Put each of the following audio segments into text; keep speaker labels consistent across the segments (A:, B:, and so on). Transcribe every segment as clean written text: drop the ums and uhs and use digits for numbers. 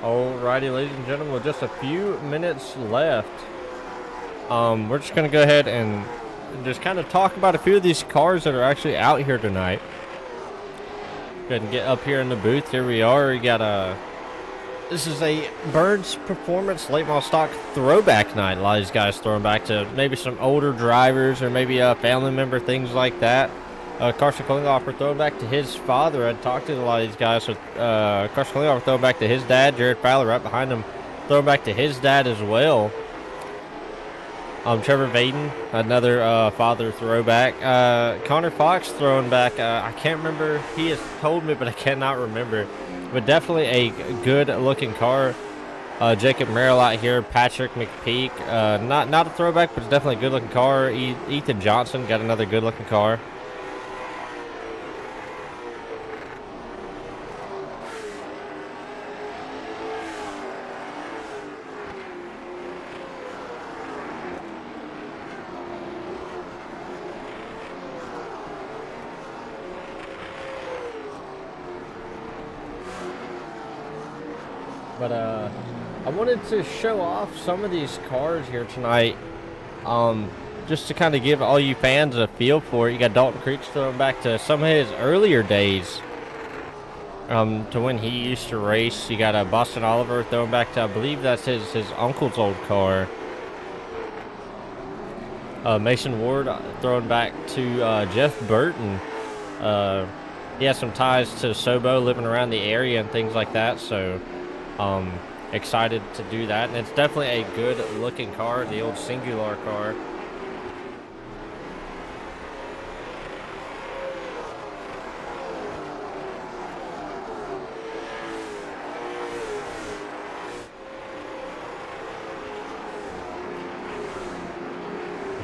A: Alrighty, ladies and gentlemen, with just a few minutes left, we're just gonna go ahead and just kind of talk about a few of these cars that are actually out here tonight. Go ahead and get up here in the booth. Here we are. We got this is a Burns Performance late model stock throwback night. A lot of these guys throwing back to maybe some older drivers or maybe a family member, things like that. Carson Klinghoffer throwing back to his father. I talked to a lot of these guys. So Carson Klinghoffer throwing back to his dad. Jared Fowler right behind him throwing back to his dad as well. Trevor Vaden, another father throwback. Connor Fox throwing back. I can't remember. He has told me, but I cannot remember. But definitely a good-looking car. Jacob Merrill out here. Patrick McPeak. Not a throwback, but it's definitely a good-looking car. Ethan Johnson got another good-looking car. But I wanted to show off some of these cars here tonight, just to kind of give all you fans a feel for it. You got Dalton Creeks throwing back to some of his earlier days, to when he used to race. You got Boston Oliver throwing back to, I believe that's his uncle's old car. Mason Ward throwing back to Jeff Burton. He has some ties to Sobo, living around the area and things like that, so excited to do that. And it's definitely a good looking car, the old Singular car.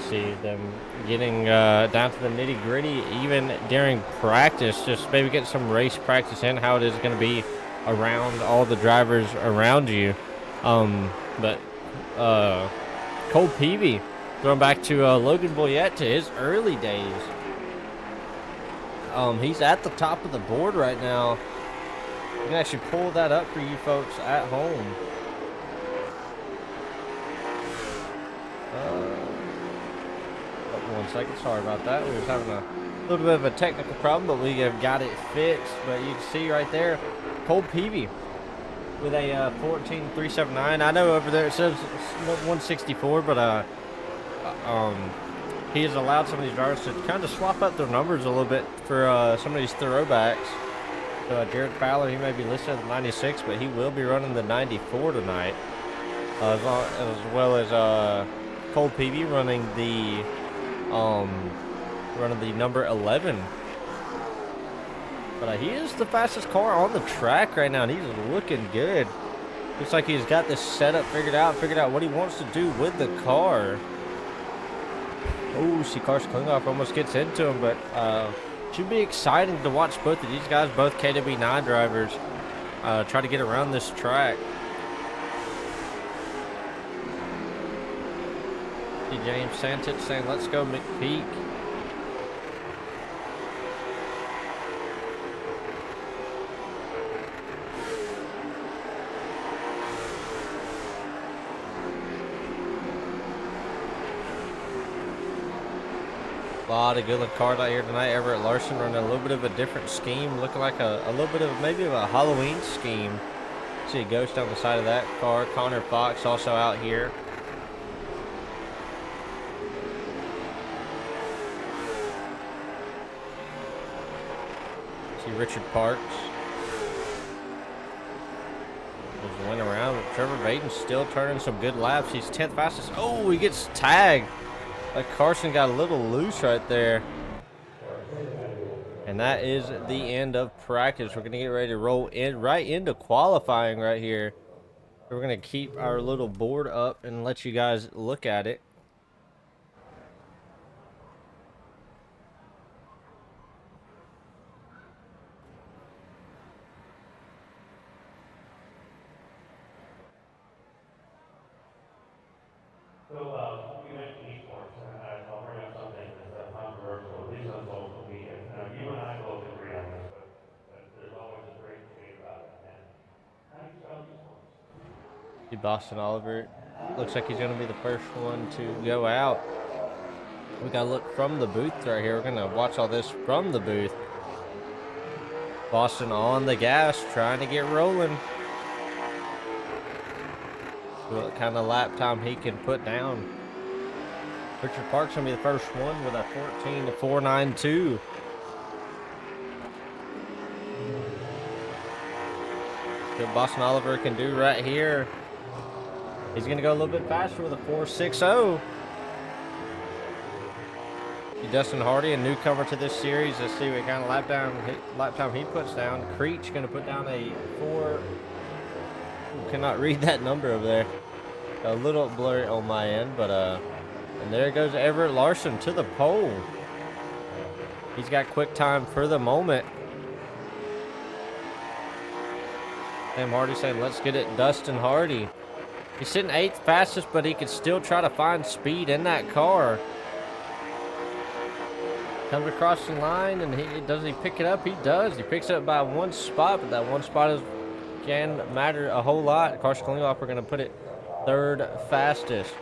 A: See them getting down to the nitty gritty even during practice, just maybe get some race practice in, how it is going to be around all the drivers around you. But Cole Peavy throwing back to Logan Boyette to his early days. He's at the top of the board right now. You can actually pull that up for you folks at home. One second, sorry about that. We was having a little bit of a technical problem, but we have got it fixed. But you can see right there, Cole Peavy with a 14379. I know over there it says 164, but he has allowed some of these drivers to kind of swap up their numbers a little bit for some of these throwbacks. So Jared Fowler, he may be listed at the 96, but he will be running the 94 tonight, as well as Cole Peavy running the number 11. But he is the fastest car on the track right now, and he's looking good. Looks like he's got this setup figured out what he wants to do with the car. Oh, see, Carson Klinghoffer almost gets into him, but should be exciting to watch both of these guys, both KW9 drivers, try to get around this track. See James Santich saying, "Let's go, McPeak." A lot of good-looking cars out here tonight. Everett Larson running a little bit of a different scheme, looking like a little bit of maybe of a Halloween scheme. See a ghost on the side of that car. Connor Fox also out here. See Richard Parks. Just went around. Trevor Vaden still turning some good laps. He's 10th fastest. Oh, he gets tagged. Like Carson got a little loose right there. And that is the end of practice. We're going to get ready to roll in right into qualifying right here. We're going to keep our little board up and let you guys look at it.
B: So, you mentioned esports, and I'll bring up something that's controversial, at least on social media. You and I both agree on this, but there's always a great debate about it. And how do you spell esports?
A: See Boston Oliver. Looks like he's going to be the first one to go out. We got to look from the booth right here. We're going to watch all this from the booth. Boston on the gas, trying to get rolling. See what kind of lap time he can put down. Richard Park's going to be the first one with a 14.492. See what Boston Oliver can do right here. He's going to go a little bit faster with a 4.60. Dustin Hardy, a newcomer to this series. Let's see what kind of lap time he puts down. Creech going to put down a 4. Cannot read that number over there. A little blurry on my end, but and there goes Everett Larson to the pole. He's got quick time for the moment. Sam Hardy saying, let's get it, Dustin Hardy. He's sitting 8th fastest, but he could still try to find speed in that car. Comes across the line, and does he pick it up? He does. He picks it up by 1 spot, but that 1 spot can matter a whole lot. Carson Klinghoffer going to put it 3rd fastest.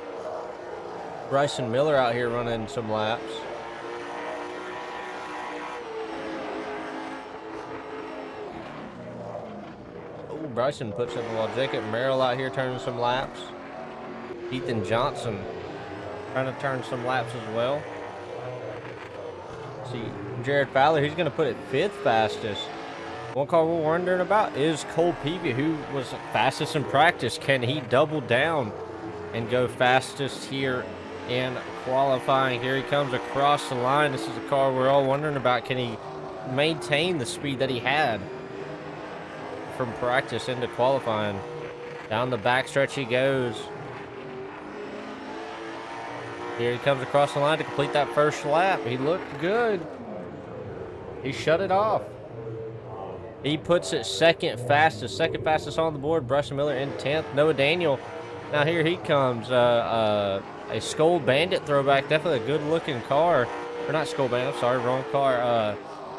A: Bryson Miller out here running some laps. Oh, Bryson puts it in the wall. Jacob Merrill out here turning some laps. Ethan Johnson trying to turn some laps as well. See, Jared Fowler, he's going to put it 5th fastest. One car we're wondering about is Cole Peavy, who was fastest in practice. Can he double down and go fastest here in qualifying? Here he comes across the line. This is a car we're all wondering about. Can he maintain the speed that he had from practice into qualifying? Down the backstretch he goes. Here he comes across the line to complete that first lap. He looked good. He shut it off. He puts it 2nd fastest on the board. Bryson Miller in 10th. Noah Daniel. Now here he comes. A Skull Bandit throwback. Definitely a good-looking car. Or not Skull Bandit. I'm sorry, wrong car.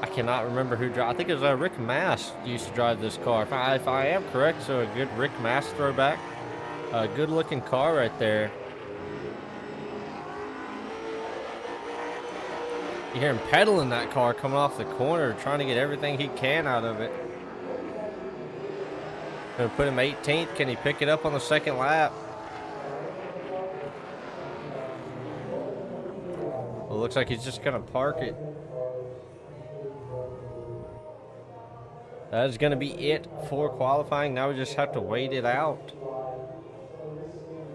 A: I cannot remember who drive. I think it was Rick Mast used to drive this car. If I am correct, so a good Rick Mast throwback. A good-looking car right there. You hear him pedaling that car coming off the corner, trying to get everything he can out of it. Gonna put him 18th. Can he pick it up on the 2nd lap? Well, it looks like he's just gonna park it. That is gonna be it for qualifying. Now we just have to wait it out.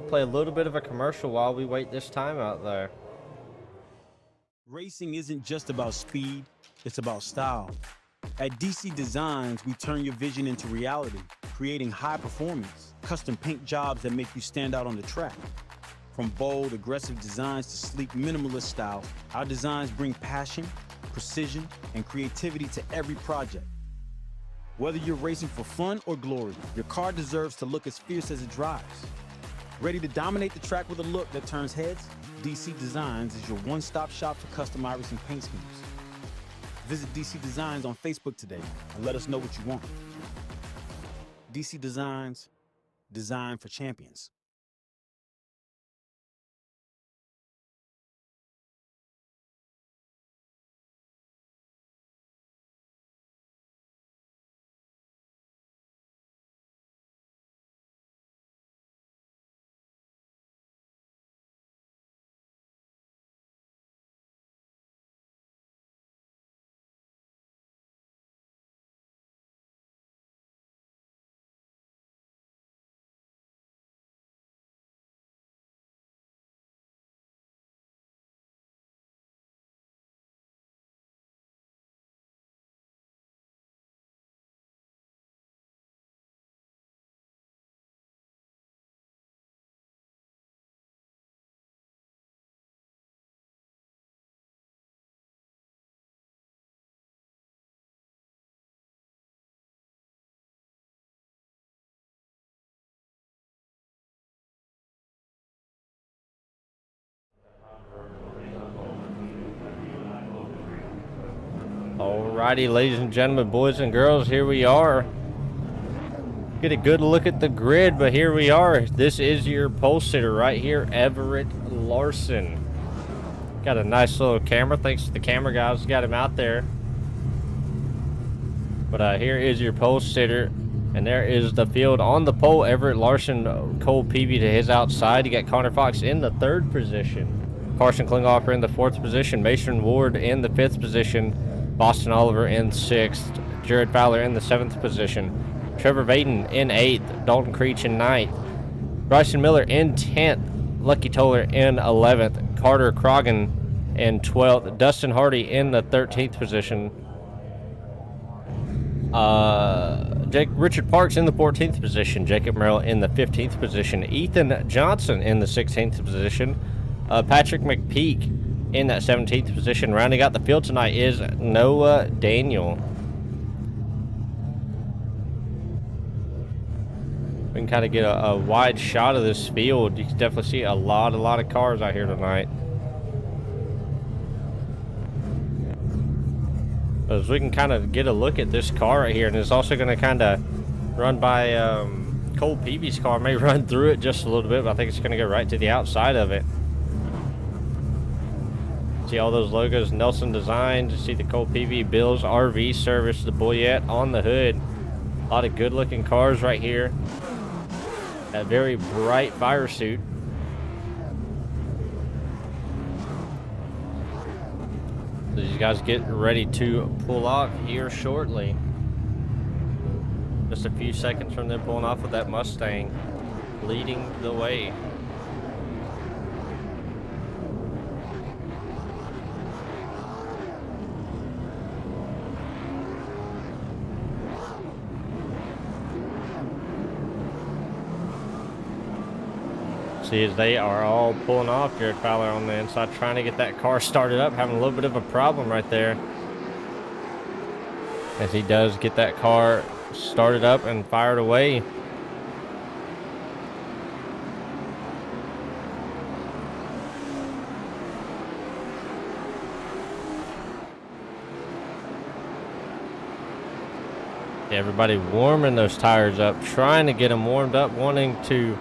A: Play a little bit of a commercial while we wait this time out there.
C: Racing isn't just about speed, it's about style. At DC Designs, we turn your vision into reality, creating high performance, custom paint jobs that make you stand out on the track. From bold, aggressive designs to sleek, minimalist styles, our designs bring passion, precision, and creativity to every project. Whether you're racing for fun or glory, your car deserves to look as fierce as it drives. Ready to dominate the track with a look that turns heads? DC Designs is your one-stop shop for custom iris and paint schemes. Visit DC Designs on Facebook today and let us know what you want. DC Designs, design for champions.
A: Alrighty, ladies and gentlemen, boys and girls, here we are. get a good look at the grid, but here we are. This is your pole sitter right here, Everett Larson. Got a nice little camera. Thanks to the camera guys, got him out there. But here is your pole sitter, and there is the field on the pole. Everett Larson, Cole Peavy to his outside. You got Connor Fox in the 3rd position, Carson Klinghoffer in the 4th position, Mason Ward in the 5th position, Boston Oliver in 6th, Jared Fowler in the 7th position, Trevor Vaden in 8th, Dalton Creech in 9th, Bryson Miller in 10th, Lucky Toller in 11th, Carter Croggan in 12th, Dustin Hardy in the 13th position, Richard Parks in the 14th position, Jacob Merrill in the 15th position, Ethan Johnson in the 16th position, Patrick McPeak in that 17th position. Rounding out the field tonight is Noah Daniel. We can kind of get a wide shot of this field. You can definitely see a lot of cars out here tonight. As we can kind of get a look at this car right here, and it's also going to kind of run by Cole Peavy's car. May run through it just a little bit, but I think it's going to go right to the outside of it. See all those logos, Nelson Designs. You see the Cole Peavy Bill's RV Service, the Boyette on the hood. A lot of good looking cars right here. That very bright fire suit. These guys get ready to pull off here shortly. Just a few seconds from them pulling off with that Mustang leading the way. See, as they are all pulling off, Jared Fowler on the inside trying to get that car started up, having a little bit of a problem right there. As he does get that car started up and fired away. Everybody warming those tires up, trying to get them warmed up, wanting to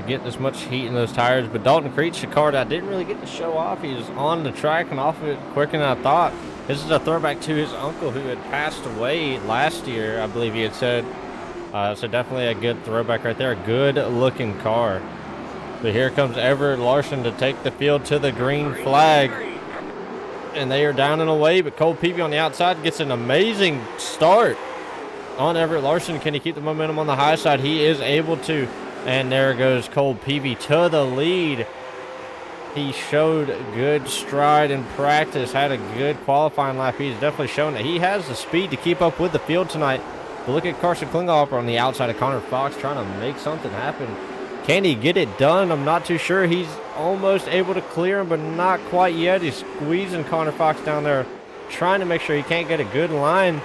A: get as much heat in those tires. But Dalton Creech, the car that I didn't really get to show off, he was on the track and off of it quicker than I thought. This is a throwback to his uncle who had passed away last year, I believe he had said. So definitely a good throwback right there. A good looking car. But here comes Everett Larson to take the field to the green flag. And they are down and away, but Cole Peavy on the outside gets an amazing start on Everett Larson. Can he keep the momentum on the high side? He is able to. And there goes Cole Peavy to the lead. He showed good stride in practice, had a good qualifying lap. He's definitely shown that he has the speed to keep up with the field tonight. But look at Carson Klinghoffer on the outside of Connor Fox trying to make something happen. Can he get it done? I'm not too sure. He's almost able to clear him, but not quite yet. He's squeezing Connor Fox down there, trying to make sure he can't get a good line.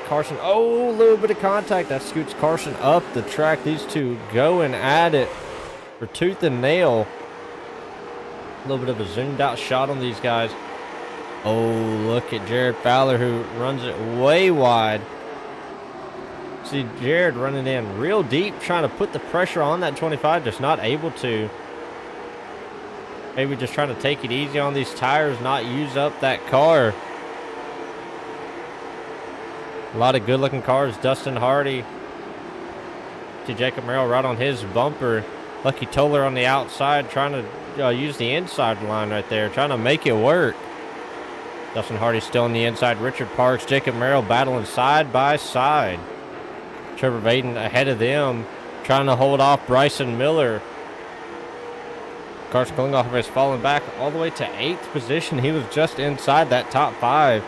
A: Carson, oh, a little bit of contact. That scoots Carson up the track. These two going at it for tooth and nail. A little bit of a zoomed out shot on these guys. Oh, look at Jared Fowler who runs it way wide. See Jared running in real deep, trying to put the pressure on that 25, just not able to. Maybe just trying to take it easy on these tires, not use up that car. A lot of good looking cars. Dustin Hardy to Jacob Merrill right on his bumper. Lucky Toller on the outside trying to use the inside line right there, trying to make it work. Dustin Hardy still on the inside. Richard Parks, Jacob Merrill battling side by side. Trevor Vaden ahead of them, trying to hold off Bryson Miller. Carson Klinghoffer has fallen back all the way to 8th position. He was just inside that top 5,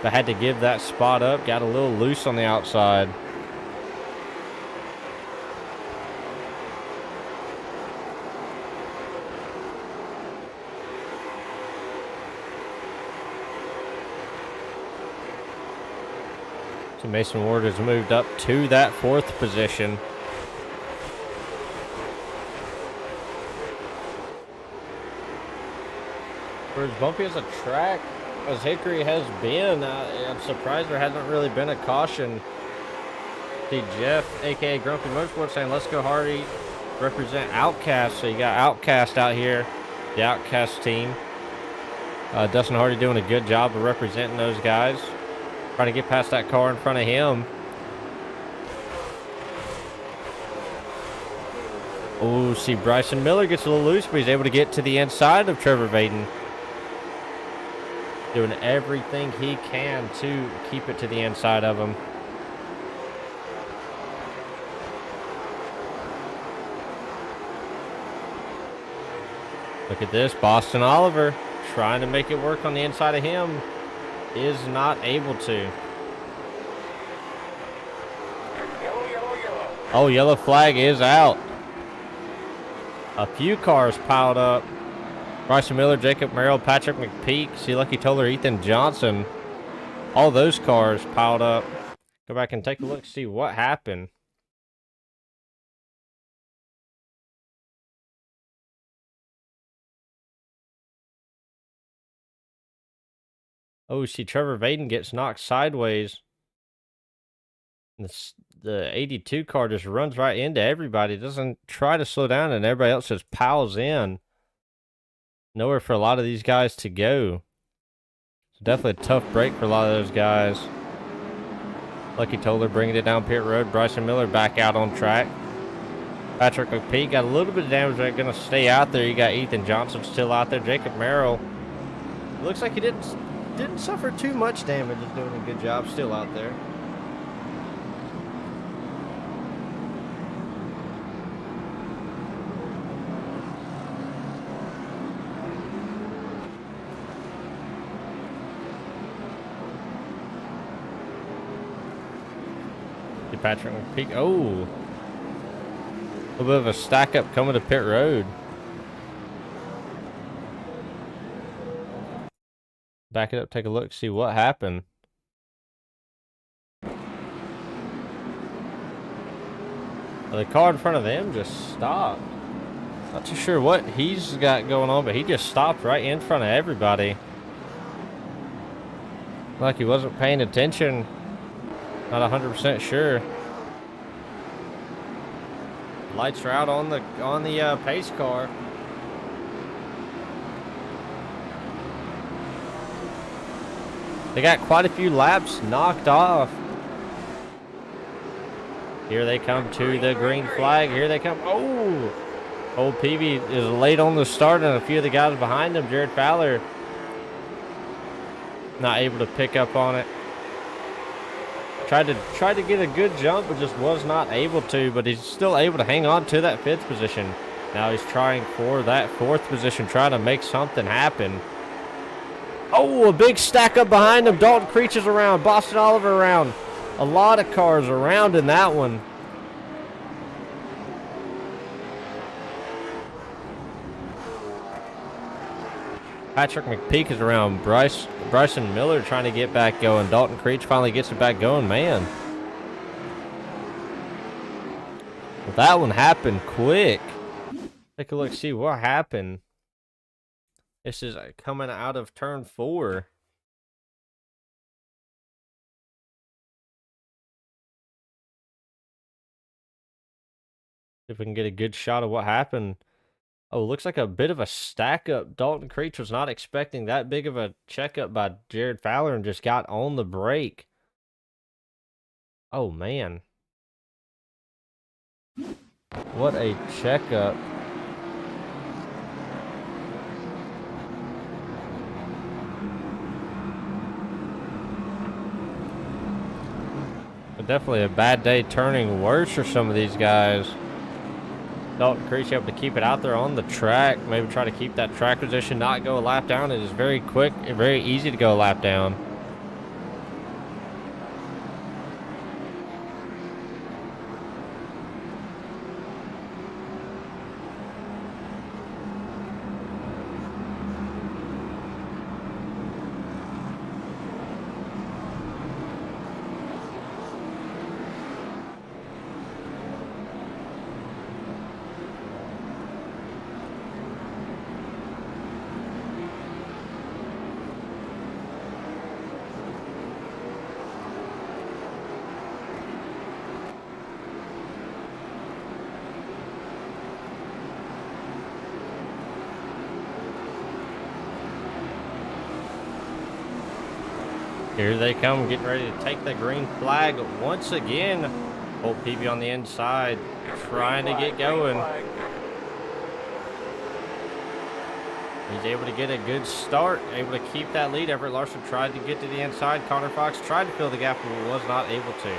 A: but had to give that spot up. Got a little loose on the outside. So Mason Ward has moved up to that 4th position. For as bumpy as a track as Hickory has been. I'm surprised there hasn't really been a caution. See Jeff, aka Grumpy Motorsports, saying, "Let's go Hardy, represent Outcast." So you got Outcast out here, the Outcast team. Dustin Hardy doing a good job of representing those guys. Trying to get past that car in front of him. Oh, see, Bryson Miller gets a little loose, but he's able to get to the inside of Trevor Vaden. Doing everything he can to keep it to the inside of him. Look at this, Boston Oliver trying to make it work on the inside of him. Is not able to. Oh, yellow flag is out. A few cars piled up. Bryson Miller, Jacob Merrill, Patrick McPeak, see Lucky Toller, Ethan Johnson. All those cars piled up. Go back and take a look, see what happened. Oh, see, Trevor Vaden gets knocked sideways. The 82 car just runs right into everybody. Doesn't try to slow down, and everybody else just piles in. Nowhere for a lot of these guys to go. It's definitely a tough break for a lot of those guys. Lucky Toller bringing it down pit road. Bryson Miller back out on track. Patrick McPeak got a little bit of damage. They're going to stay out there. You got Ethan Johnson still out there. Jacob Merrill. Looks like he didn't suffer too much damage. He's doing a good job still out there. Patrick McPeak. Oh, a little bit of a stack up coming to pit road. Back it up, take a look, see what happened. Well, the car in front of them just stopped. Not too sure what he's got going on, but he just stopped right in front of everybody. Like he wasn't paying attention. Not 100% sure. Lights are out on the pace car. They got quite a few laps knocked off. Here they come to the green flag. Here they come. Oh! Old Peavy is late on the start, and a few of the guys behind him, Jared Fowler, not able to pick up on it. Tried to get a good jump, but just was not able to. But he's still able to hang on to that 5th position. Now he's trying for that 4th position, trying to make something happen. Oh, a big stack up behind him. Dalton Creech is around. Boston Oliver around. A lot of cars around in that one. Patrick McPeak is around. Bryson Miller trying to get back going. Dalton Creech finally gets it back going. Man. Well, that one happened quick. Take a look, see what happened. This is coming out of turn 4. See if we can get a good shot of what happened. Oh, looks like a bit of a stack up. Dalton Creech was not expecting that big of a checkup by Jared Fowler and just got on the brake. Oh, man. What a checkup. But definitely a bad day turning worse for some of these guys. Dalton Creech able to keep it out there on the track. Maybe try to keep that track position, not go a lap down. It is very quick and very easy to go a lap down. Here they come, getting ready to take the green flag once again. Old PB on the inside, trying to get going. He's able to get a good start, able to keep that lead. Everett Larson tried to get to the inside. Connor Fox tried to fill the gap, but was not able to.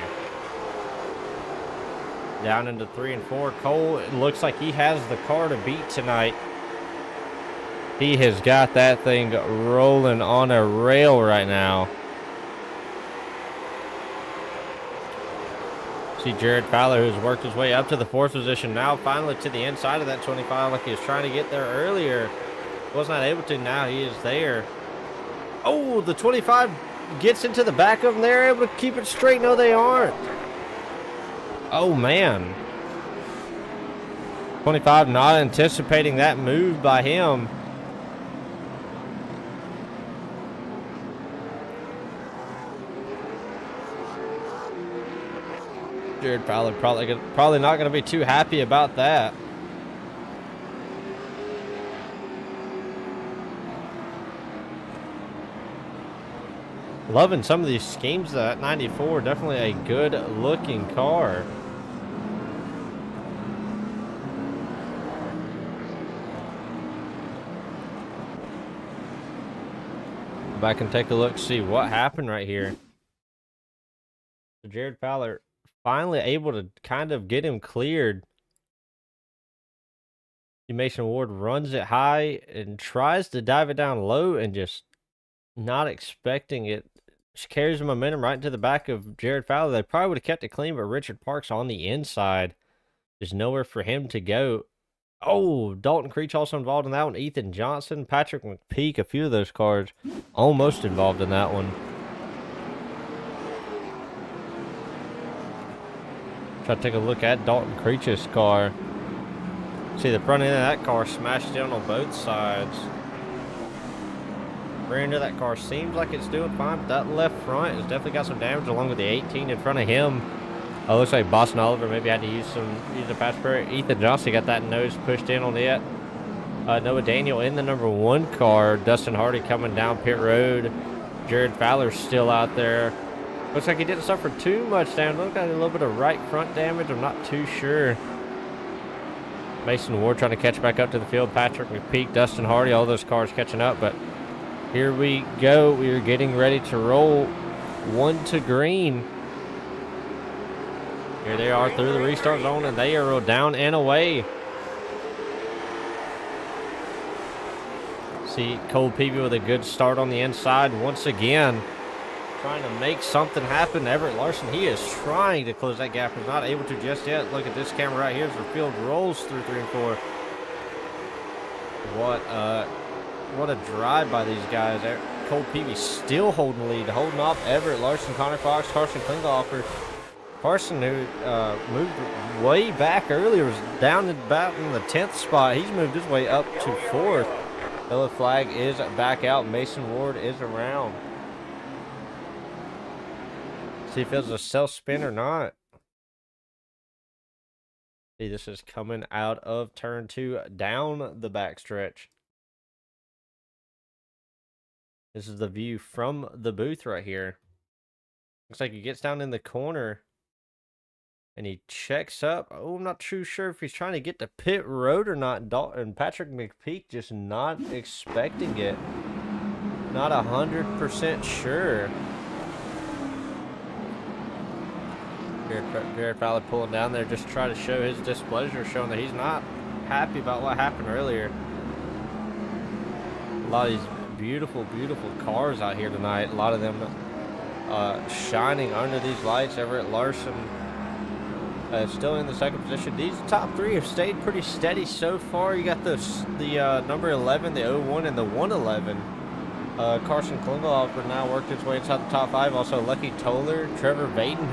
A: Down into 3 and 4. Cole, it looks like he has the car to beat tonight. He has got that thing rolling on a rail right now. See Jared Fowler, who's worked his way up to the 4th position, now finally to the inside of that 25 like he was trying to get there earlier. Was not able to. Now he is there. Oh, the 25 gets into the back of them. They're able to keep it straight. No, they aren't. Oh, man. 25 not anticipating that move by him. Jared Fowler probably not going to be too happy about that. Loving some of these schemes. That 94, definitely a good looking car. Back and take a look, see what happened right here. So Jared Fowler finally able to kind of get him cleared. Mason Ward runs it high and tries to dive it down low and just not expecting it. She carries the momentum right into the back of Jared Fowler. They probably would have kept it clean, but Richard Parks on the inside. There's nowhere for him to go. Oh, Dalton Creech also involved in that one. Ethan Johnson, Patrick McPeak, a few of those cars almost involved in that one. Try to take a look at Dalton Creech's car. See the front end of that car smashed in on both sides. Rear end of that car seems like it's doing fine, but that left front has definitely got some damage along with the 18 in front of him. Looks like Boston Oliver maybe had to use a patch spray. Ethan Johnson got that nose pushed in on it. Noah Daniel in the number 1 car. Dustin Hardy coming down pit road. Jared Fowler's still out there. Looks like he didn't suffer too much damage. Looked like a little bit of right front damage. I'm not too sure. Mason Ward trying to catch back up to the field. Patrick McPeak, Dustin Hardy, all those cars catching up. But here we go. We are getting ready to roll 1 to green. Here they are through the restart zone, and they are down and away. See Cole Peavy with a good start on the inside once again. Trying to make something happen. Everett Larson, he is trying to close that gap. He's not able to just yet. Look at this camera right here as the field rolls through 3 and 4. What a drive by these guys. Cole Peavy still holding the lead, holding off Everett Larson, Connor Fox, Carson Klinghoffer. Carson, who moved way back earlier, was down about in the 10th spot. He's moved his way up to 4th. Yellow flag is back out. Mason Ward is around. See if it's a self-spin or not. See, this is coming out of turn 2 down the backstretch. This is the view from the booth right here. Looks like he gets down in the corner and he checks up. Oh, I'm not too sure if he's trying to get to pit road or not. Dalton Patrick McPeak just not expecting it. Not 100% sure. Jared Fowler pulling down there just to try to show his displeasure, showing that he's not happy about what happened earlier. A lot of these beautiful, beautiful cars out here tonight. A lot of them shining under these lights. Everett Larson still in the 2nd position. These top 3 have stayed pretty steady so far. You got the number 11, the 01, and the 111. Carson Klinghoffer now worked his way inside the top 5. Also, Lucky Toller, Trevor Vaden,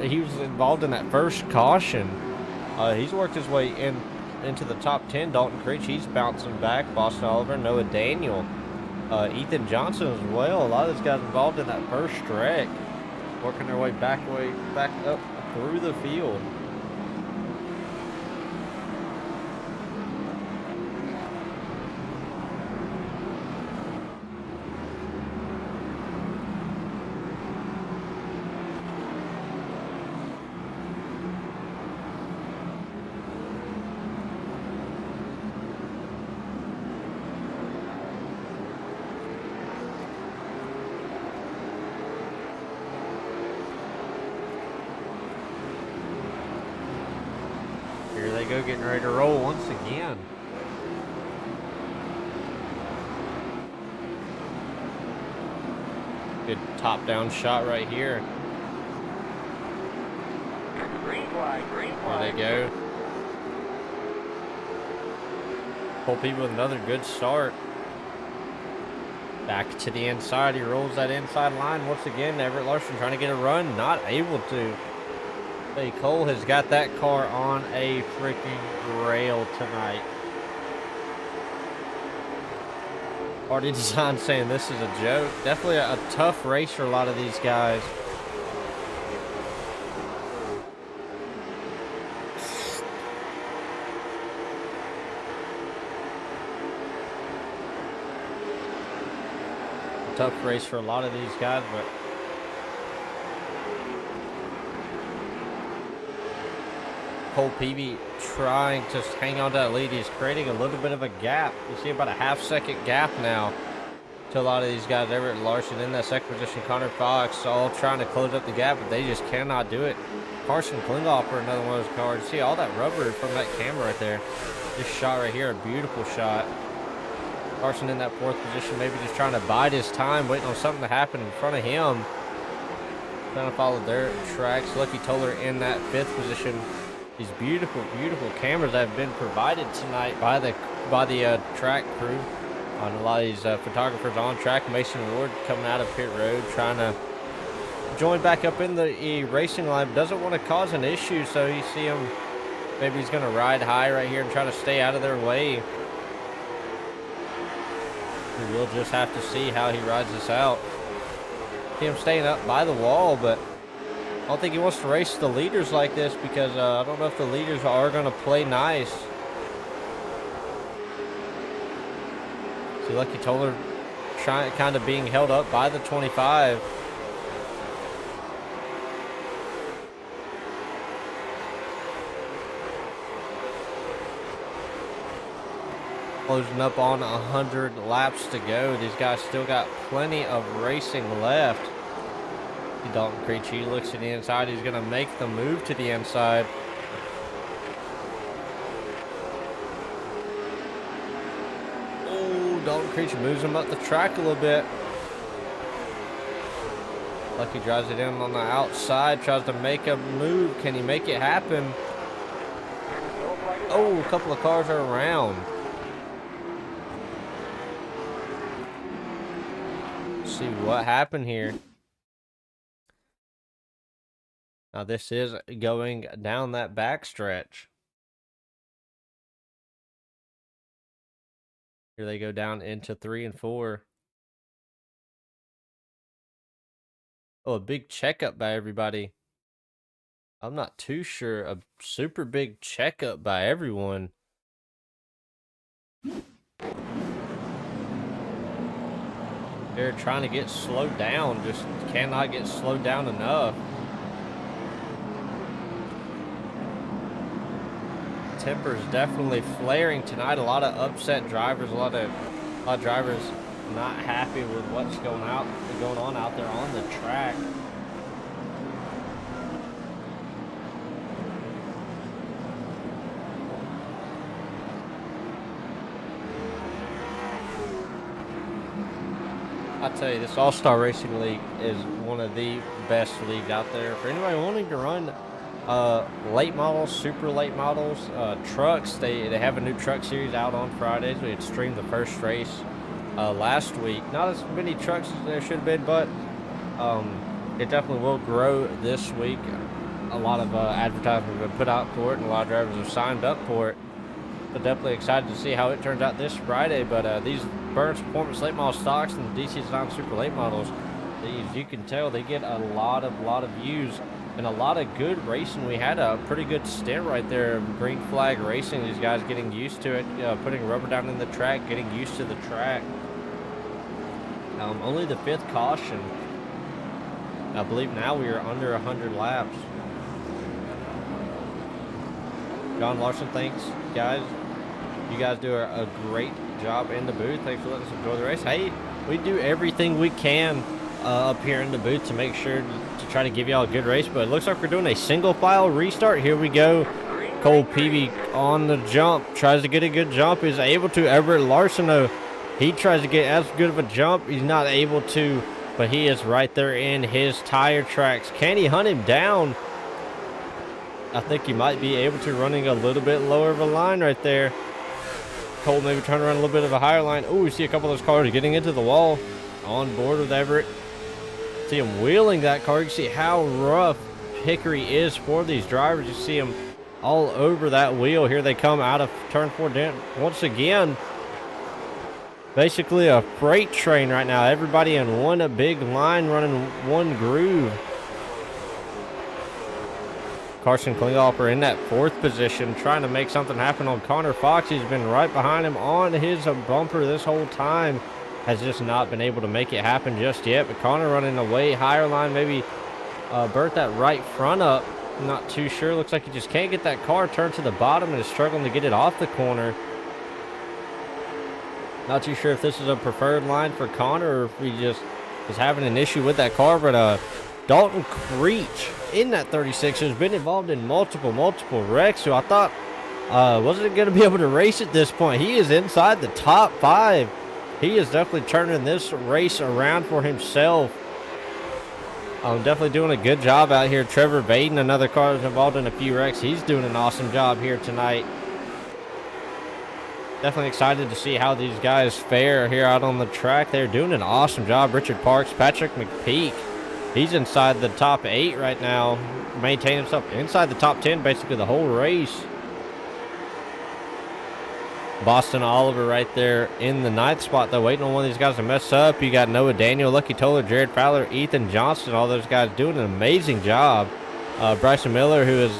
A: he was involved in that first caution. He's worked his way into the top 10. Dalton Creech, he's bouncing back. Boston Oliver, Noah Daniel, Ethan Johnson as well. A lot of those guys involved in that first wreck, working their way back up through the field. go, getting ready to roll once again. Good top-down shot right here.
B: Green flag, green flag.
A: There they go. Cole Peavy with another good start. Back to the inside. He rolls that inside line once again. Everett Larson trying to get a run. Not able to. Hey, Cole has got that car on a freaking rail tonight. Already Design saying this is a joke. Definitely a tough race for a lot of these guys. Tough race for a lot of these guys, but Cole Peavy trying to hang on to that lead. He's creating a little bit of a gap. You see about a half-second gap now to a lot of these guys. Everett Larson in that second position. Connor Fox all trying to close up the gap, but they just cannot do it. Carson Klinghoffer, another one of those cars. See all that rubber from that camera right there. This shot right here, a beautiful shot. Carson in that fourth position, maybe just trying to bide his time, waiting on something to happen in front of him. Trying to follow their tracks. Lucky Toller in that fifth position. These beautiful, beautiful cameras that have been provided tonight by the track crew. On a lot of these photographers on track. Mason Ward coming out of pit road, trying to join back up in the racing line. Doesn't want to cause an issue, so you see him. Maybe he's going to ride high right here and try to stay out of their way. We'll just have to see how he rides this out. See him staying up by the wall, but I don't think he wants to race the leaders like this because I don't know if the leaders are going to play nice. See Lucky Toller kind of being held up by the 25. Closing up on 100 laps to go. These guys still got plenty of racing left. Dalton Creech, he looks to the inside. He's going to make the move to the inside. Oh, Dalton Creech moves him up the track a little bit. Lucky drives it in on the outside, tries to make a move. Can he make it happen? Oh, a couple of cars are around. Let's see what happened here. Now this is going down that back stretch. Here they go down into 3 and 4. Oh, a big checkup by everybody. I'm not too sure. A super big checkup by everyone. They're trying to get slowed down. Just cannot get slowed down enough. Temper's definitely flaring tonight. A lot of upset drivers, a lot of drivers not happy with what's going on out there on the track. I tell you, this All-Star Racing League is one of the best leagues out there. For anybody wanting to run late models, super late models, trucks, they have a new truck series out on Fridays. We had streamed the first race last week. Not as many trucks as there should have been, but it definitely will grow this week. A lot of advertisements have been put out for it, and a lot of drivers have signed up for it. So definitely excited to see how it turns out this Friday. But these Burns Performance late model stocks and the DC Design super late models, these, you can tell they get a lot of views and a lot of good racing. We had a pretty good stint right there, green flag racing. These guys getting used to it, putting rubber down in the track, getting used to the track. Only the 5th caution. I believe now we are under 100 laps. John Larson, thanks, guys. You guys do a great job in the booth. Thanks for letting us enjoy the race. Hey, we do everything we can up here in the booth to make sure to try to give y'all a good race, but it looks like we're doing a single file restart. Here we go. Cole Peavy on the jump. Tries to get a good jump. Is able to. Everett Larson, though, he tries to get as good of a jump. He's not able to, but he is right there in his tire tracks. Can he hunt him down? I think he might be able to, running a little bit lower of a line right there. Cole maybe trying to run a little bit of a higher line. Oh, we see a couple of those cars getting into the wall. On board with Everett. See him wheeling that car. You can see how rough Hickory is for these drivers. You see him all over that wheel. Here they come out of turn 4 once again. Basically a freight train right now. Everybody in one big line running one groove. Carson Klinghoffer in that 4th position, trying to make something happen on Connor Fox. He's been right behind him on his bumper this whole time. Has just not been able to make it happen just yet. But Connor running a way higher line. Maybe burnt that right front up. Not too sure. Looks like he just can't get that car turned to the bottom and is struggling to get it off the corner. Not too sure if this is a preferred line for Connor or if he just is having an issue with that car. But Dalton Creech in that 36 has been involved in multiple wrecks, who I thought wasn't going to be able to race at this point. He is inside the top 5. He is definitely turning this race around for himself. Definitely doing a good job out here. Trevor Baden, another car that's involved in a few wrecks. He's doing an awesome job here tonight. Definitely excited to see how these guys fare here out on the track. They're doing an awesome job. Richard Parks, Patrick McPeak. He's inside the top 8 right now. Maintaining himself inside the top 10 basically the whole race. Boston Oliver right there in the 9th spot, though, waiting on one of these guys to mess up. You got Noah Daniel, Lucky Toller, Jared Fowler, Ethan Johnson, all those guys doing an amazing job. Bryson Miller, who is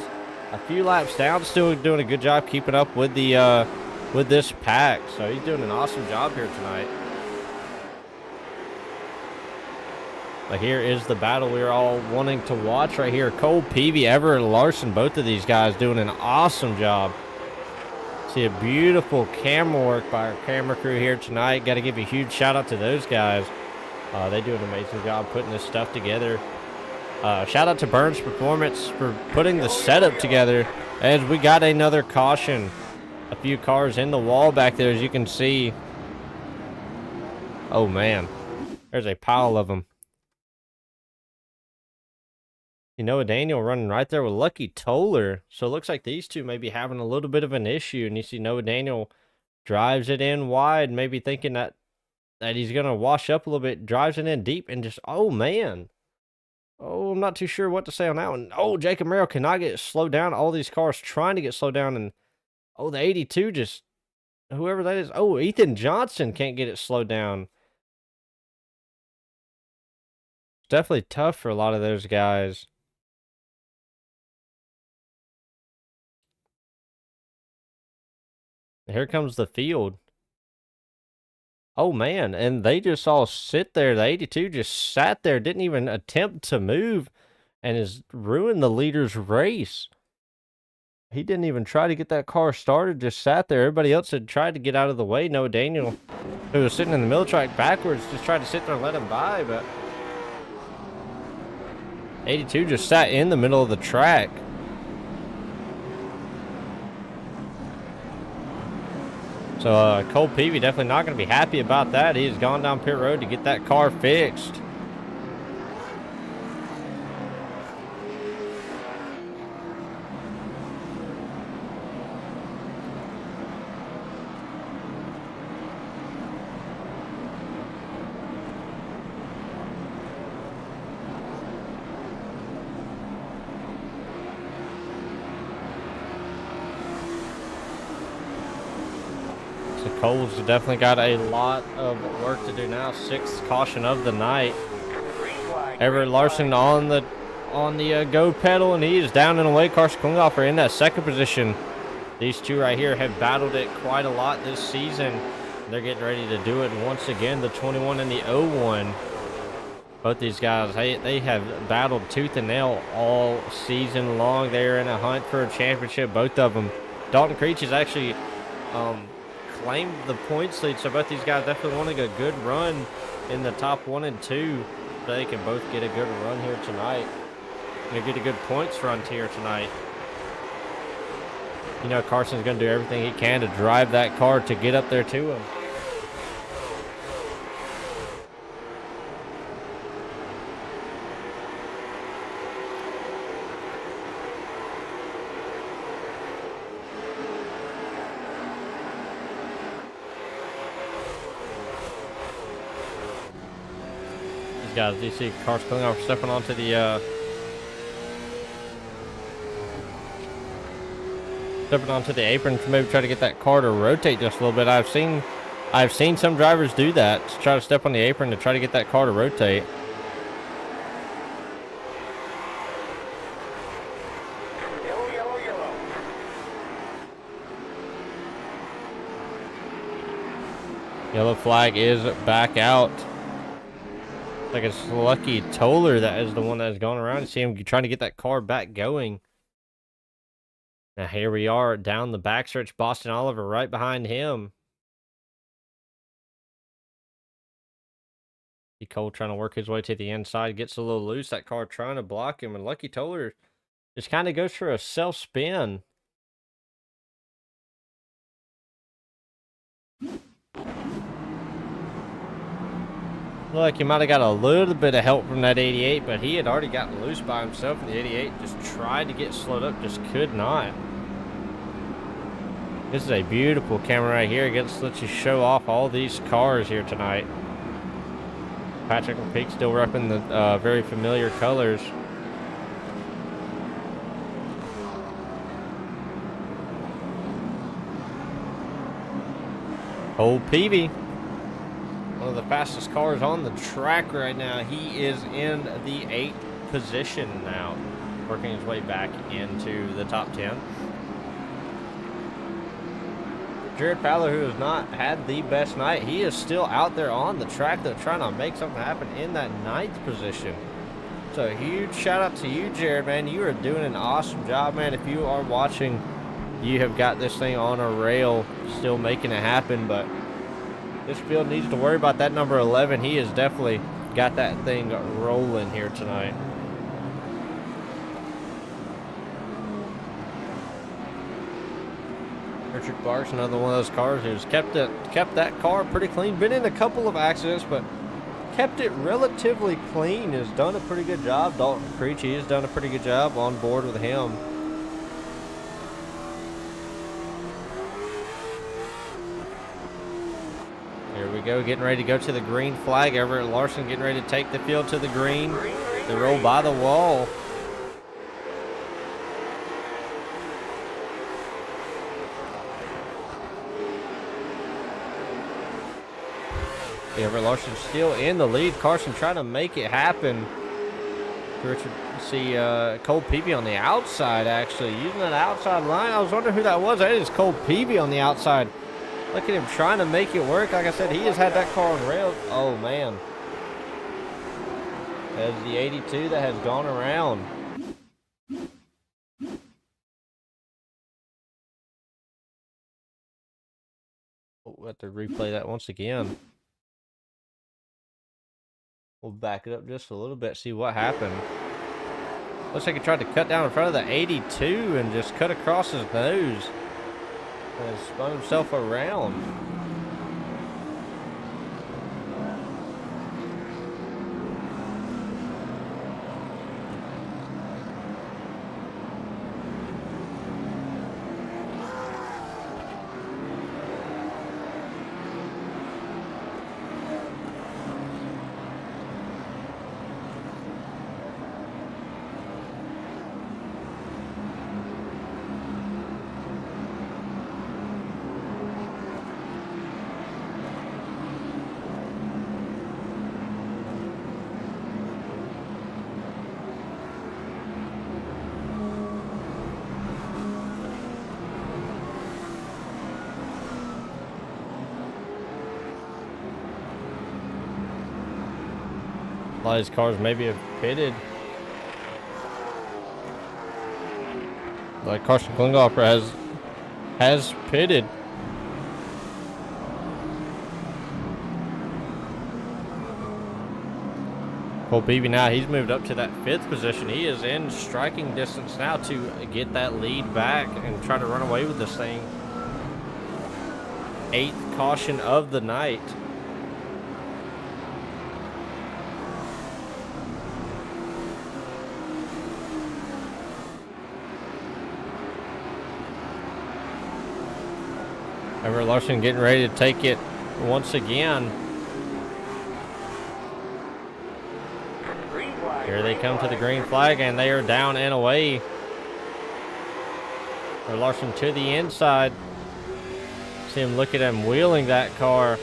A: a few laps down, still doing a good job keeping up with the with this pack. So he's doing an awesome job here tonight. But here is the battle we're all wanting to watch right here. Cole Peavy, Everett Larson, both of these guys doing an awesome job. See a beautiful camera work by our camera crew here tonight. Got to give a huge shout out to those guys. They do an amazing job putting this stuff together. Shout out to Burns Performance for putting the setup together as we got another caution. A few cars in the wall back there, as you can see. Oh man, there's a pile of them. You know, Daniel running right there with Lucky Toller. So it looks like these two may be having a little bit of an issue. And you see Noah Daniel drives it in wide, maybe thinking that he's going to wash up a little bit, drives it in deep, and just, oh, man. Oh, I'm not too sure what to say on that one. Oh, Jacob Merrill cannot get slowed down. All these cars trying to get slowed down. And, oh, the 82 just, whoever that is. Oh, Ethan Johnson can't get it slowed down. It's definitely tough for a lot of those guys. Here comes the field. Oh, man. And they just all sit there. The 82 just sat there, didn't even attempt to move, and has ruined the leader's race. He didn't even try to get that car started, just sat there. Everybody else had tried to get out of the way. Noah Daniel, who was sitting in the middle track backwards, just tried to sit there and let him by, but 82 just sat in the middle of the track. So Cole Peavy definitely not going to be happy about that. He has gone down pit road to get that car fixed. Cole's definitely got a lot of work to do now. 6th caution of the night. Everett Larson on the go pedal, and he is down and away. Carson Klinghoffer in that 2nd position. These two right here have battled it quite a lot this season. They're getting ready to do it once again, the 21 and the 01. Both these guys, they have battled tooth and nail all season long. They're in a hunt for a championship, both of them. Dalton Creech is actually claimed the points lead, so both these guys definitely wanting a good run in the top 1 and 2. So they can both get a good run here tonight and get a good points run here tonight. You know Carson's going to do everything he can to drive that car to get up there to him. These guys, you see cars coming off, stepping onto the apron to maybe try to get that car to rotate just a little bit. I've seen some drivers do that, to try to step on the apron to try to get that car to rotate.
B: Yellow, yellow, yellow.
A: Yellow flag is back out. Like it's Lucky Toller that is the one that has gone around. You see him trying to get that car back going. Now here we are down the backstretch. Boston Oliver right behind him. See Cole trying to work his way to the inside. Gets a little loose. That car trying to block him. And Lucky Toller just kind of goes for a self-spin. Look, he might have got a little bit of help from that 88, but he had already gotten loose by himself, and the 88 just tried to get slowed up, just could not. This is a beautiful camera right here. It gets lets you show off all these cars here tonight. Patrick McPeak still repping the very familiar colors. Cole Peavy, one of the fastest cars on the track right now. He is in the 8th position now, working his way back into the top 10. Jared Fowler, who has not had the best night, he is still out there on the track, though, trying to make something happen in that 9th position. So a huge shout out to you, Jared, man. You are doing an awesome job, man. If you are watching, you have got this thing on a rail, still making it happen, but this field needs to worry about that number 11. He has definitely got that thing rolling here tonight. Richard Barks, another one of those cars who's kept that car pretty clean. Been in a couple of accidents, but kept it relatively clean. Has done a pretty good job. Dalton Creechy has done a pretty good job on board with him. Here we go, getting ready to go to the green flag. Everett Larson getting ready to take the field to the green. They roll by the wall. Everett Larson still in the lead. Carson trying to make it happen. Richard, see Cole Peavy on the outside, actually using that outside line. I was wondering who that was. That is Cole Peavy on the outside. Look at him trying to make it work. Like I said, he has had that car on rails. Oh, man. That's the 82 that has gone around. We'll have to replay that once again. We'll back it up just a little bit, see what happened. Looks like he tried to cut down in front of the 82 and just cut across his nose. And spun himself around. A lot of these cars maybe have pitted. Like Carson Klinghoffer has pitted. Cole Beebe now, he's moved up to that 5th position. He is in striking distance now to get that lead back and try to run away with this thing. 8th caution of the night. Everett Larson getting ready to take it once again. Here they come to the green flag, and they are down and away. Everett Larson to the inside. See him look at him wheeling that car.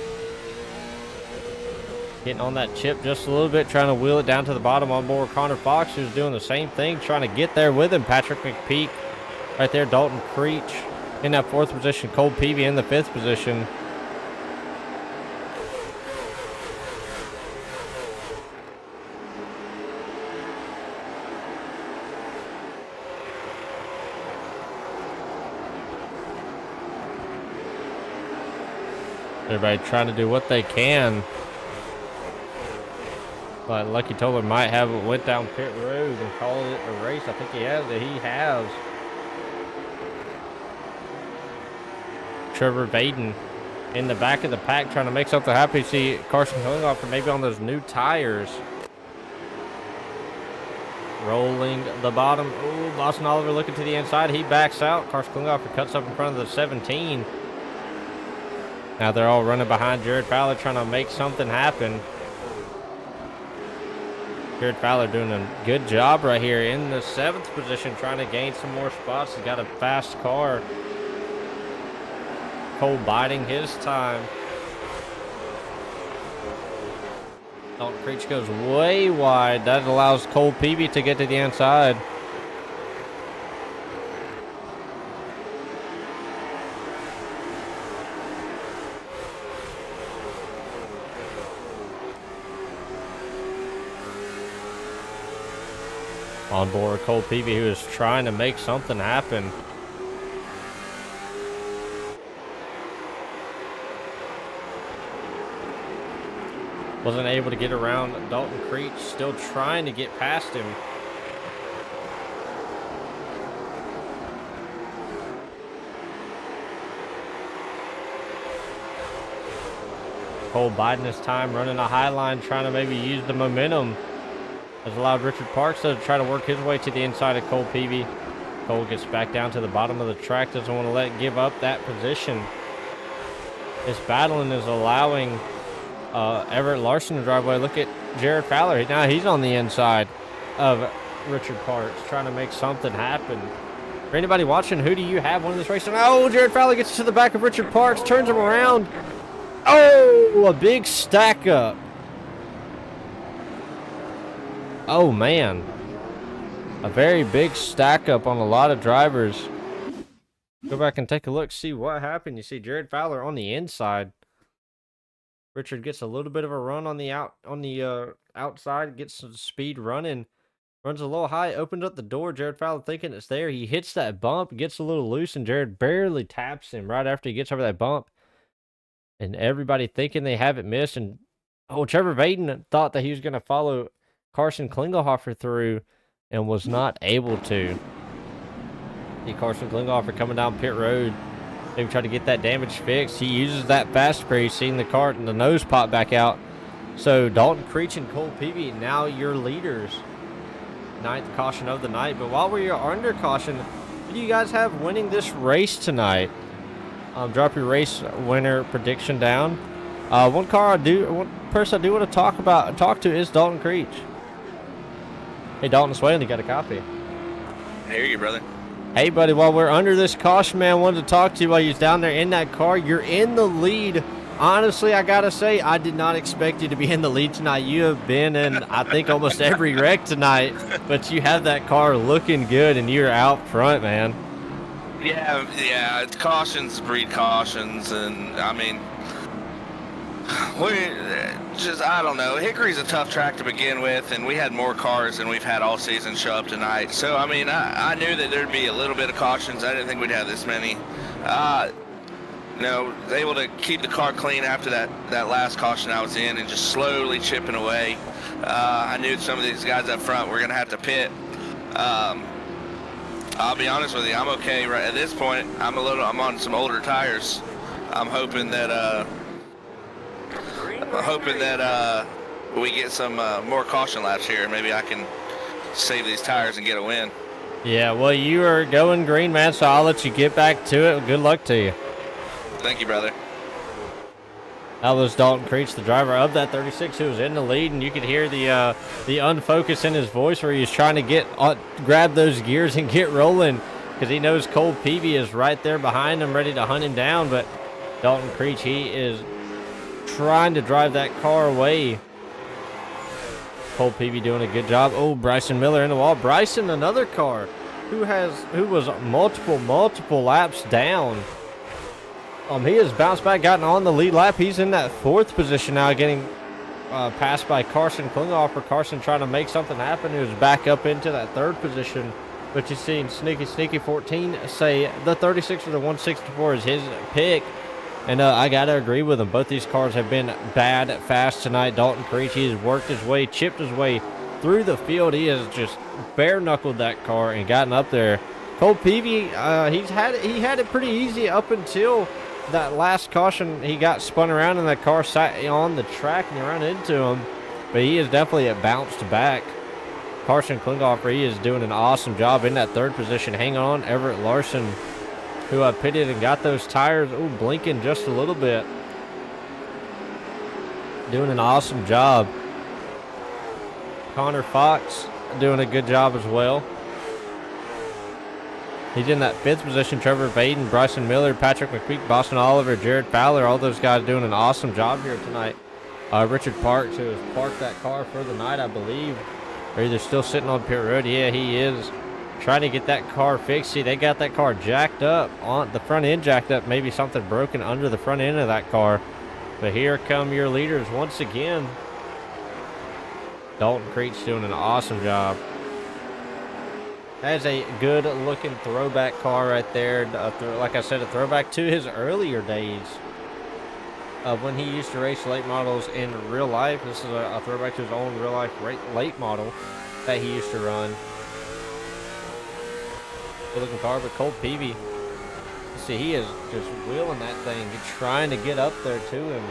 A: Getting on that chip just a little bit, trying to wheel it down to the bottom on board. Connor Fox, who's doing the same thing, trying to get there with him. Patrick McPeak right there. Dalton Creech in that 4th position. Cole Peavy in the 5th position. Everybody trying to do what they can. But Lucky Toller might have went down pit road and called it a race. I think he has it. He has. Trevor Baden in the back of the pack trying to make something happen. You see Carson Klinghoffer maybe on those new tires. Rolling the bottom. Oh, Boston Oliver looking to the inside. He backs out. Carson Klinghoffer cuts up in front of the 17. Now they're all running behind Jared Fowler trying to make something happen. Jared Fowler doing a good job right here in the 7th position, trying to gain some more spots. He's got a fast car. Cole biding his time. Dalton Creech goes way wide. That allows Cole Peavy to get to the inside. On board Cole Peavy, who is trying to make something happen. Wasn't able to get around Dalton Creech, still trying to get past him. Cole biding his time, running a high line, trying to maybe use the momentum. Has allowed Richard Parks to try to work his way to the inside of Cole Peavy. Cole gets back down to the bottom of the track, doesn't want to give up that position. This battling is allowing Everett Larson to drive away. Look at Jared Fowler. Now he's on the inside of Richard Parks, trying to make something happen. For anybody watching, who do you have winning this race? Oh, Jared Fowler gets to the back of Richard Parks, turns him around. Oh, a big stack up. Oh, man. A very big stack up on a lot of drivers. Go back and take a look, see what happened. You see Jared Fowler on the inside. Richard gets a little bit of a run on the outside, gets some speed running. Runs a little high, opened up the door. Jared Fowler thinking it's there. He hits that bump, gets a little loose, and Jared barely taps him right after he gets over that bump. And everybody thinking they have it missed. And, oh, Trevor Vaden thought that he was going to follow Carson Klingelhofer through and was not able to. See Carson Klingelhofer coming down pit road. Maybe try to get that damage fixed. He uses that fast grease, seeing the cart and the nose pop back out. So Dalton Creech and Cole Peavy, now your leaders. 9th caution of the night. But while we are under caution, who do you guys have winning this race tonight? Drop your race winner prediction down. One person I do want to talk to is Dalton Creech. Hey, Dalton Swain, you got a copy?
D: I hear you, brother.
A: Hey, buddy, while we're under this caution, man, I wanted to talk to you while you're down there in that car. You're in the lead. Honestly, I got to say, I did not expect you to be in the lead tonight. You have been in, I think, almost every wreck tonight, but you have that car looking good, and you're out front, man.
D: Yeah, it's cautions breed cautions, and, I mean, I don't know. Hickory's a tough track to begin with, and we had more cars than we've had all season show up tonight. So, I mean, I knew that there'd be a little bit of cautions. I didn't think we'd have this many. able to keep the car clean after that last caution I was in and just slowly chipping away. I knew some of these guys up front were going to have to pit. I'll be honest with you, I'm okay right at this point. I'm on some older tires. I'm hoping that we get some more caution laps here. Maybe I can save these tires and get a win.
A: Yeah, well, you are going green, man, so I'll let you get back to it. Good luck to you.
D: Thank you, brother.
A: That was Dalton Creech, the driver of that 36, who was in the lead, and you could hear the unfocus in his voice where he was trying to grab those gears and get rolling because he knows Cole Peavy is right there behind him, ready to hunt him down. But Dalton Creech, he is trying to drive that car away. Cole Peavy doing a good job. Oh, Bryson Miller in the wall. Bryson, another car who was multiple laps down. He has bounced back, gotten on the lead lap. He's in that 4th position now, getting passed by Carson Klinghoffer. Carson trying to make something happen. He was back up into that 3rd position. But you've seen Sneaky 14 say the 36 or the 164 is his pick. And I got to agree with him. Both these cars have been bad fast tonight. Dalton Creech, he has worked his way, chipped his way through the field. He has just bare-knuckled that car and gotten up there. Cole Peavy, he had it pretty easy up until that last caution. He got spun around and that car sat on the track and he ran into him. But he is definitely bounced back. Carson Klinghoffer, he is doing an awesome job in that 3rd position. Hang on, Everett Larson, who pitted and got those tires, blinking just a little bit. Doing an awesome job. Connor Fox doing a good job as well. He's in that 5th position. Trevor Vaden, Bryson Miller, Patrick McPeak, Boston Oliver, Jared Fowler, all those guys doing an awesome job here tonight. Richard Parks, who has parked that car for the night, I believe, or either still sitting on pit road. Yeah, he is. Trying to get that car fixed. See, they got that car jacked up, on the front end jacked up. Maybe something broken under the front end of that car. But here come your leaders once again. Dalton Creech doing an awesome job. That is a good-looking throwback car right there. Like I said, a throwback to his earlier days of when he used to race late models in real life. This is a throwback to his own real-life late model that he used to run. Good-looking car, but Cole Peavy, see, he is just wheeling that thing, trying to get up there to him.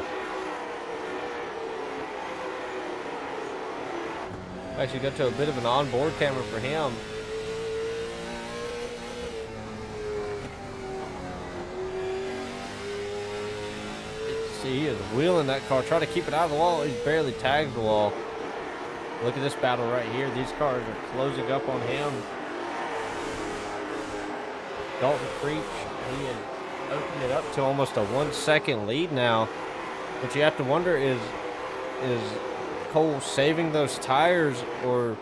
A: Actually got to a bit of an onboard camera for him. See, he is wheeling that car, trying to keep it out of the wall. He's barely tagged the wall. Look at this battle right here. These cars are closing up on him. Dalton Creech, he had opened it up to almost a 1-second lead now. But you have to wonder, is Cole saving those tires, or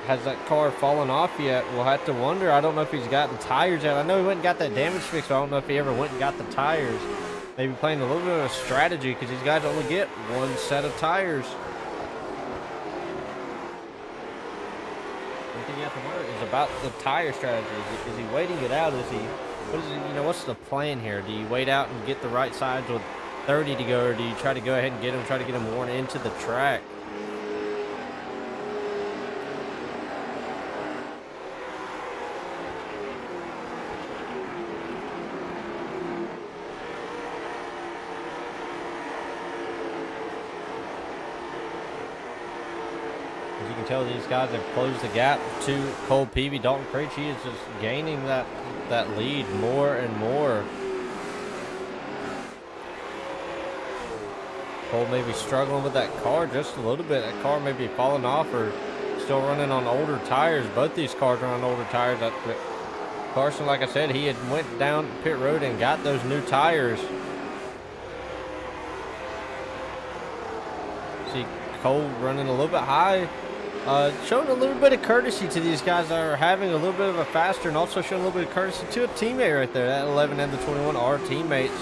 A: has that car fallen off yet? We'll have to wonder. I don't know if he's gotten tires yet. I know he went and got that damage fixed, but I don't know if he ever went and got the tires. Maybe playing a little bit of a strategy because these guys only get 1 set of tires. One thing you have to wonder is about the tire strategy. Is he waiting it out? What's the plan here? Do you wait out and get the right sides with 30 to go, or do you try to go ahead and try to get them worn into the track? As you can tell, these guys have closed the gap to Cole Peavy. Dalton Creech, he is just gaining that lead more and more. Cole may be struggling with that car just a little bit. That car may be falling off or still running on older tires. Both these cars are on older tires. Carson, like I said, he had went down pit road and got those new tires. See Cole running a little bit high. Showing a little bit of courtesy to these guys that are having a little bit of a faster, and also showing a little bit of courtesy to a teammate right there. That 11 and the 21 are teammates.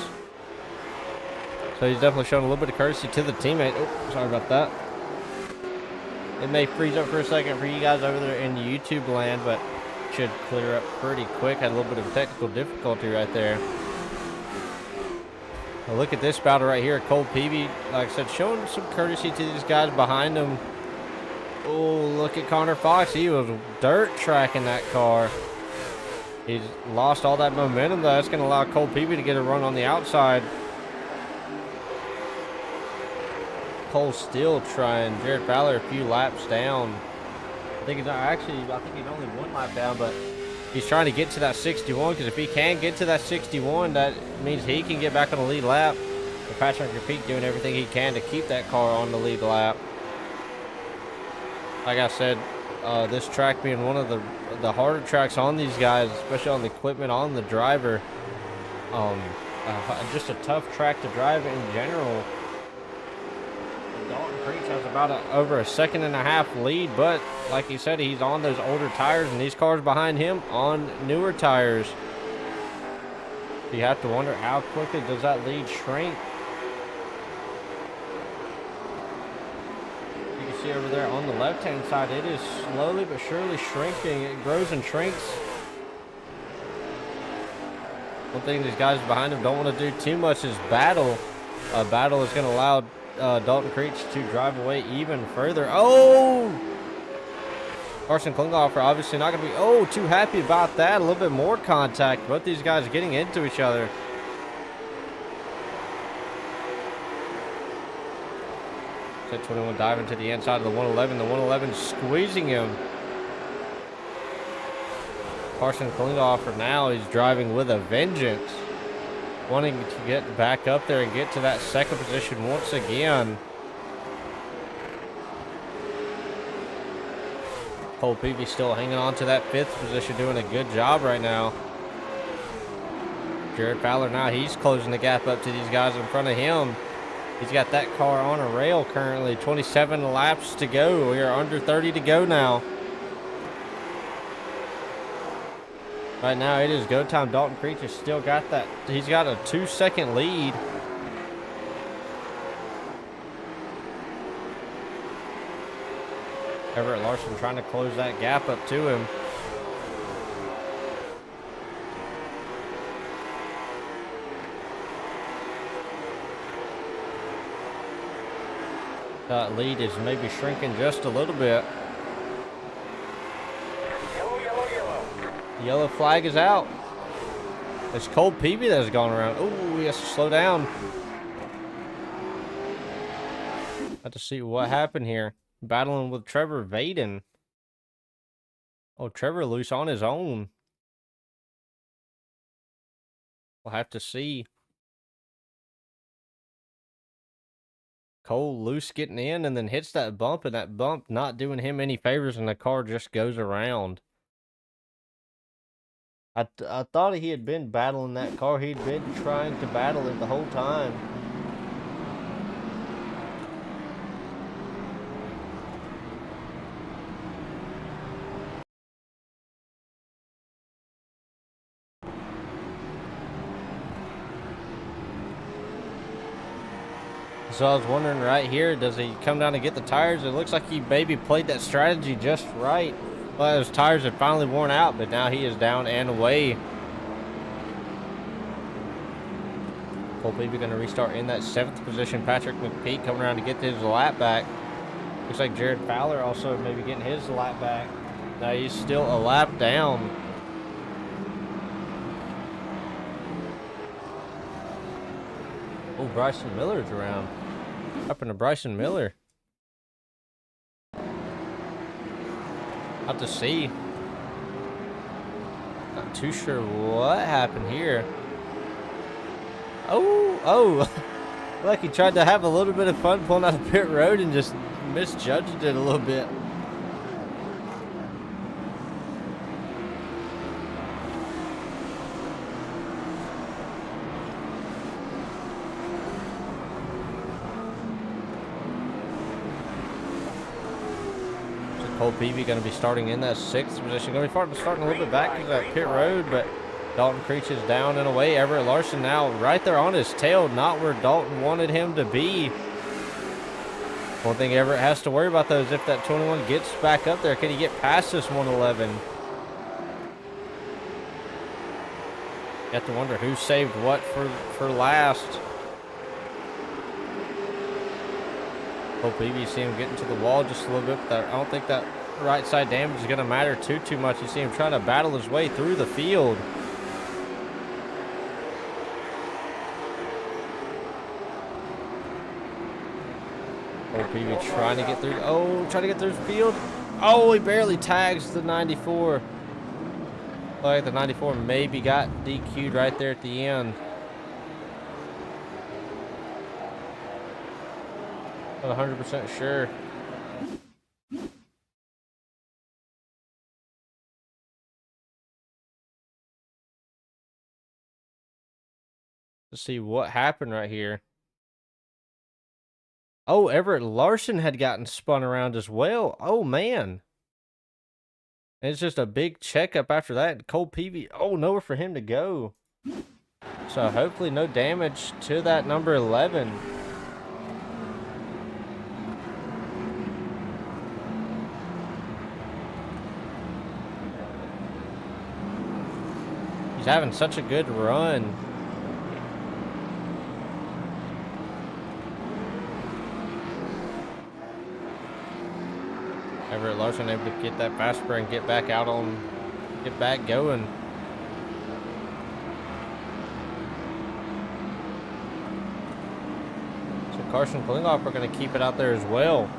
A: So he's definitely showing a little bit of courtesy to the teammate. Oh, sorry about that. It may freeze up for a second for you guys over there in YouTube land, but should clear up pretty quick. Had a little bit of technical difficulty right there. Well, look at this battle right here. Cole Peavy, like I said, showing some courtesy to these guys behind him. Oh, look at Connor Fox. He was dirt tracking that car. He's lost all that momentum, though. That's going to allow Cole Peavy to get a run on the outside. Cole's still trying. Jared Fowler a few laps down. I think he's only 1 lap down, but he's trying to get to that 61, because if he can get to that 61, that means he can get back on the lead lap. But Patrick McPeak doing everything he can to keep that car on the lead lap. Like I said, this track being one of the harder tracks on these guys, especially on the equipment, on the driver. Just a tough track to drive in general. Dalton Creech has about over a 1.5-second lead, but like he said, he's on those older tires, and these cars behind him on newer tires. So you have to wonder, how quickly does that lead shrink? You can see over there on the left-hand side, it is slowly but surely shrinking. It grows and shrinks. One thing these guys behind him don't want to do too much is battle. Battle is going to allow Dalton Creech to drive away even further. Oh! Carson Klinghoffer obviously not going to be too happy about that. A little bit more contact. Both these guys getting into each other. Set 21 diving to the inside of the 111. The 111 squeezing him. Carson Klinghoffer now is driving with a vengeance, wanting to get back up there and get to that second position once again. Cole Peavy still hanging on to that 5th position, doing a good job right now. Jared Fowler now, he's closing the gap up to these guys in front of him. He's got that car on a rail currently. 27 laps to go. We are under 30 to go now. Right now, it is go time. Dalton Creech has still got that. He's got a 2-second lead. Everett Larson trying to close that gap up to him. That lead is maybe shrinking just a little bit. Yellow flag is out. It's Cole Peavy that has gone around. Oh, he has to slow down. Have to see what happened here. Battling with Trevor Vaden. Oh, Trevor loose on his own. We'll have to see. Cole loose getting in and then hits that bump, and that bump not doing him any favors, and the car just goes around. I thought he had been battling that car. He'd been trying to battle it the whole time. So I was wondering right here, does he come down and get the tires? It looks like he maybe played that strategy just right. Well, his tires have finally worn out, but now he is down and away. Cole Peavy going to restart in that 7th position. Patrick McPeak coming around to get his lap back. Looks like Jared Fowler also maybe getting his lap back. Now he's still a lap down. Oh, Bryson Miller's around. What happened to Bryson Miller? Have to see. Not too sure what happened here. Oh. Like he tried to have a little bit of fun pulling out of pit road and just misjudged it a little bit. Cole Peavy going to be starting in that 6th position. Going to be starting a little bit back to that pit road, but Dalton Creech is down and away. Everett Larson now right there on his tail, not where Dalton wanted him to be. One thing Everett has to worry about, though, is if that 21 gets back up there, can he get past this 111? You have to wonder who saved what for last. Hope you see him getting to the wall just a little bit. But I don't think that right side damage is going to matter too much. You see him trying to battle his way through the field. OPV trying to get through. Oh, trying to get through the field. Oh, he barely tags the 94. Like the 94 maybe got DQ'd right there at the end. Not 100% sure. Let's see what happened right here. Oh, Everett Larson had gotten spun around as well. Oh, man. And it's just a big checkup after that. Cole Peavy, oh, nowhere for him to go. So hopefully no damage to that number 11. He's having such a good run. Everett Larson able to get that fast spray and get back going. So Carson Klingoff are going to keep it out there as well.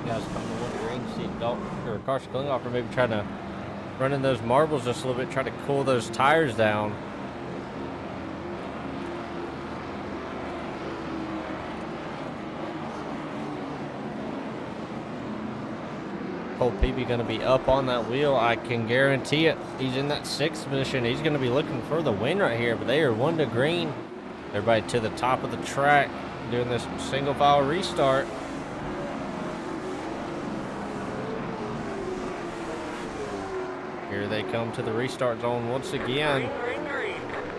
A: Guys coming to one green, see Dalton or Carson Klingoff are maybe trying to run in those marbles just a little bit, try to cool those tires down. Cole Peavy going to be up on that wheel. I can guarantee it. He's in that 6th position. He's going to be looking for the win right here, but they are 1 to green. Everybody to the top of the track doing this single file restart. Here they come to the restart zone once again.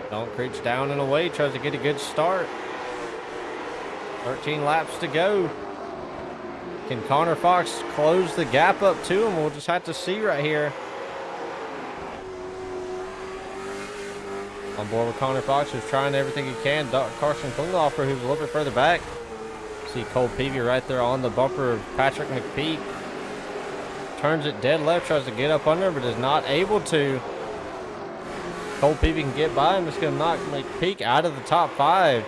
A: Don't Creech down and away, tries to get a good start. 13 laps to go. Can Connor Fox close the gap up to him? We'll just have to see right here. On board with Connor Fox, who's trying everything he can. Carson Klingloffer, who's a little bit further back. See Cole Peavy right there on the bumper of Patrick McPeak. Turns it dead left, tries to get up under, but is not able to. Cole Peavy can get by him. It's going to knock McPeak out of the top 5.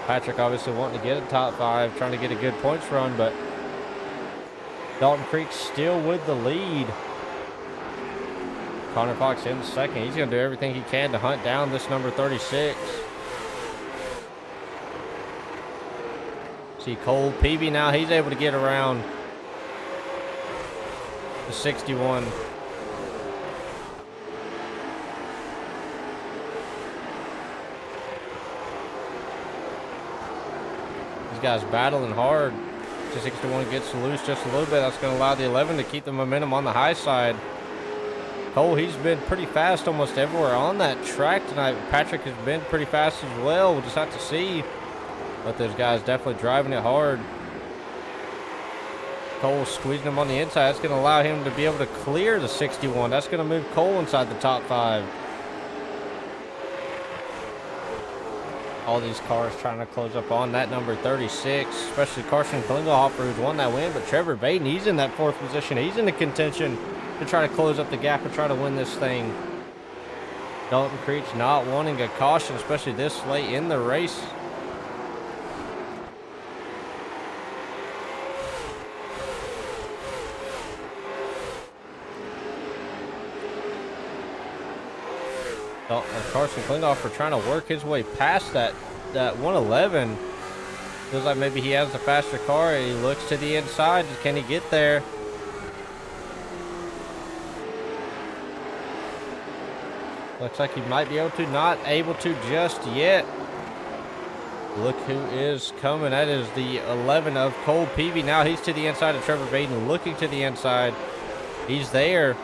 A: Patrick obviously wanting to get a top 5, trying to get a good points run, but Dalton Creek still with the lead. Connor Fox in 2nd. He's going to do everything he can to hunt down this number 36. See Cole Peavy now. He's able to get around the 61. These guys battling hard. 61 gets loose just a little bit. That's going to allow the 11 to keep the momentum on the high side. Cole, he's been pretty fast almost everywhere on that track tonight. Patrick has been pretty fast as well. We'll just have to see. But those guys definitely driving it hard. Cole squeezing him on the inside. That's going to allow him to be able to clear the 61. That's going to move Cole inside the top 5. All these cars trying to close up on that number 36, especially Carson Klingelhofer, who's won that win. But Trevor Baden, he's in that 4th position. He's in the contention to try to close up the gap and try to win this thing. Dalton Creech not wanting a caution, especially this late in the race. Carson Klingelhofer trying to work his way past that 111. Feels like maybe he has the faster car. He looks to the inside. Can he get there? Looks like he might be able to. Not able to just yet. Look who is coming. That is the 11 of Cole Peavy. Now he's to the inside of Trevor Baden, looking to the inside. He's there.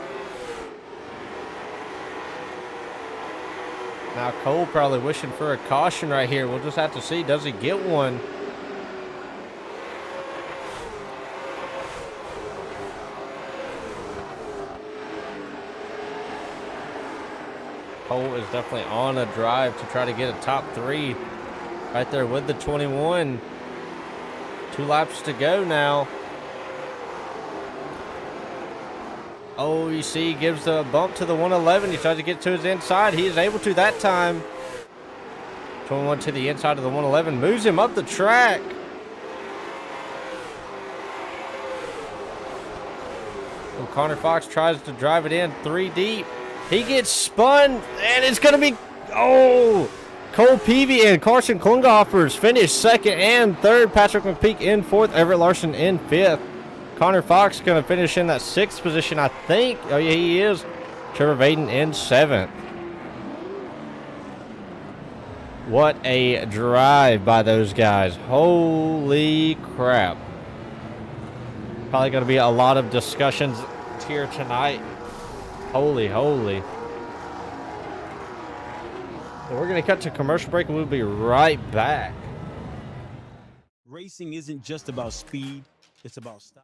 A: Now Cole probably wishing for a caution right here. We'll just have to see. Does he get one? Cole is definitely on a drive to try to get a top 3 right there with the 21. 2 laps to go now. Oh, you see, he gives a bump to the 111. He tries to get to his inside. He is able to that time. 21 to the inside of the 111. Moves him up the track. Oh, Connor Fox tries to drive it in 3 deep. He gets spun, and it's going to be... Oh! Cole Peavy and Carson Klinghoffer's finished 2nd and 3rd. Patrick McPeak in 4th. Everett Larson in 5th. Connor Fox going to finish in that 6th position, I think. Oh, yeah, he is. Trevor Vaden in 7th. What a drive by those guys. Holy crap. Probably going to be a lot of discussions here tonight. Holy. We're going to cut to commercial break and we'll be right back.
C: Racing isn't just about speed, it's about style.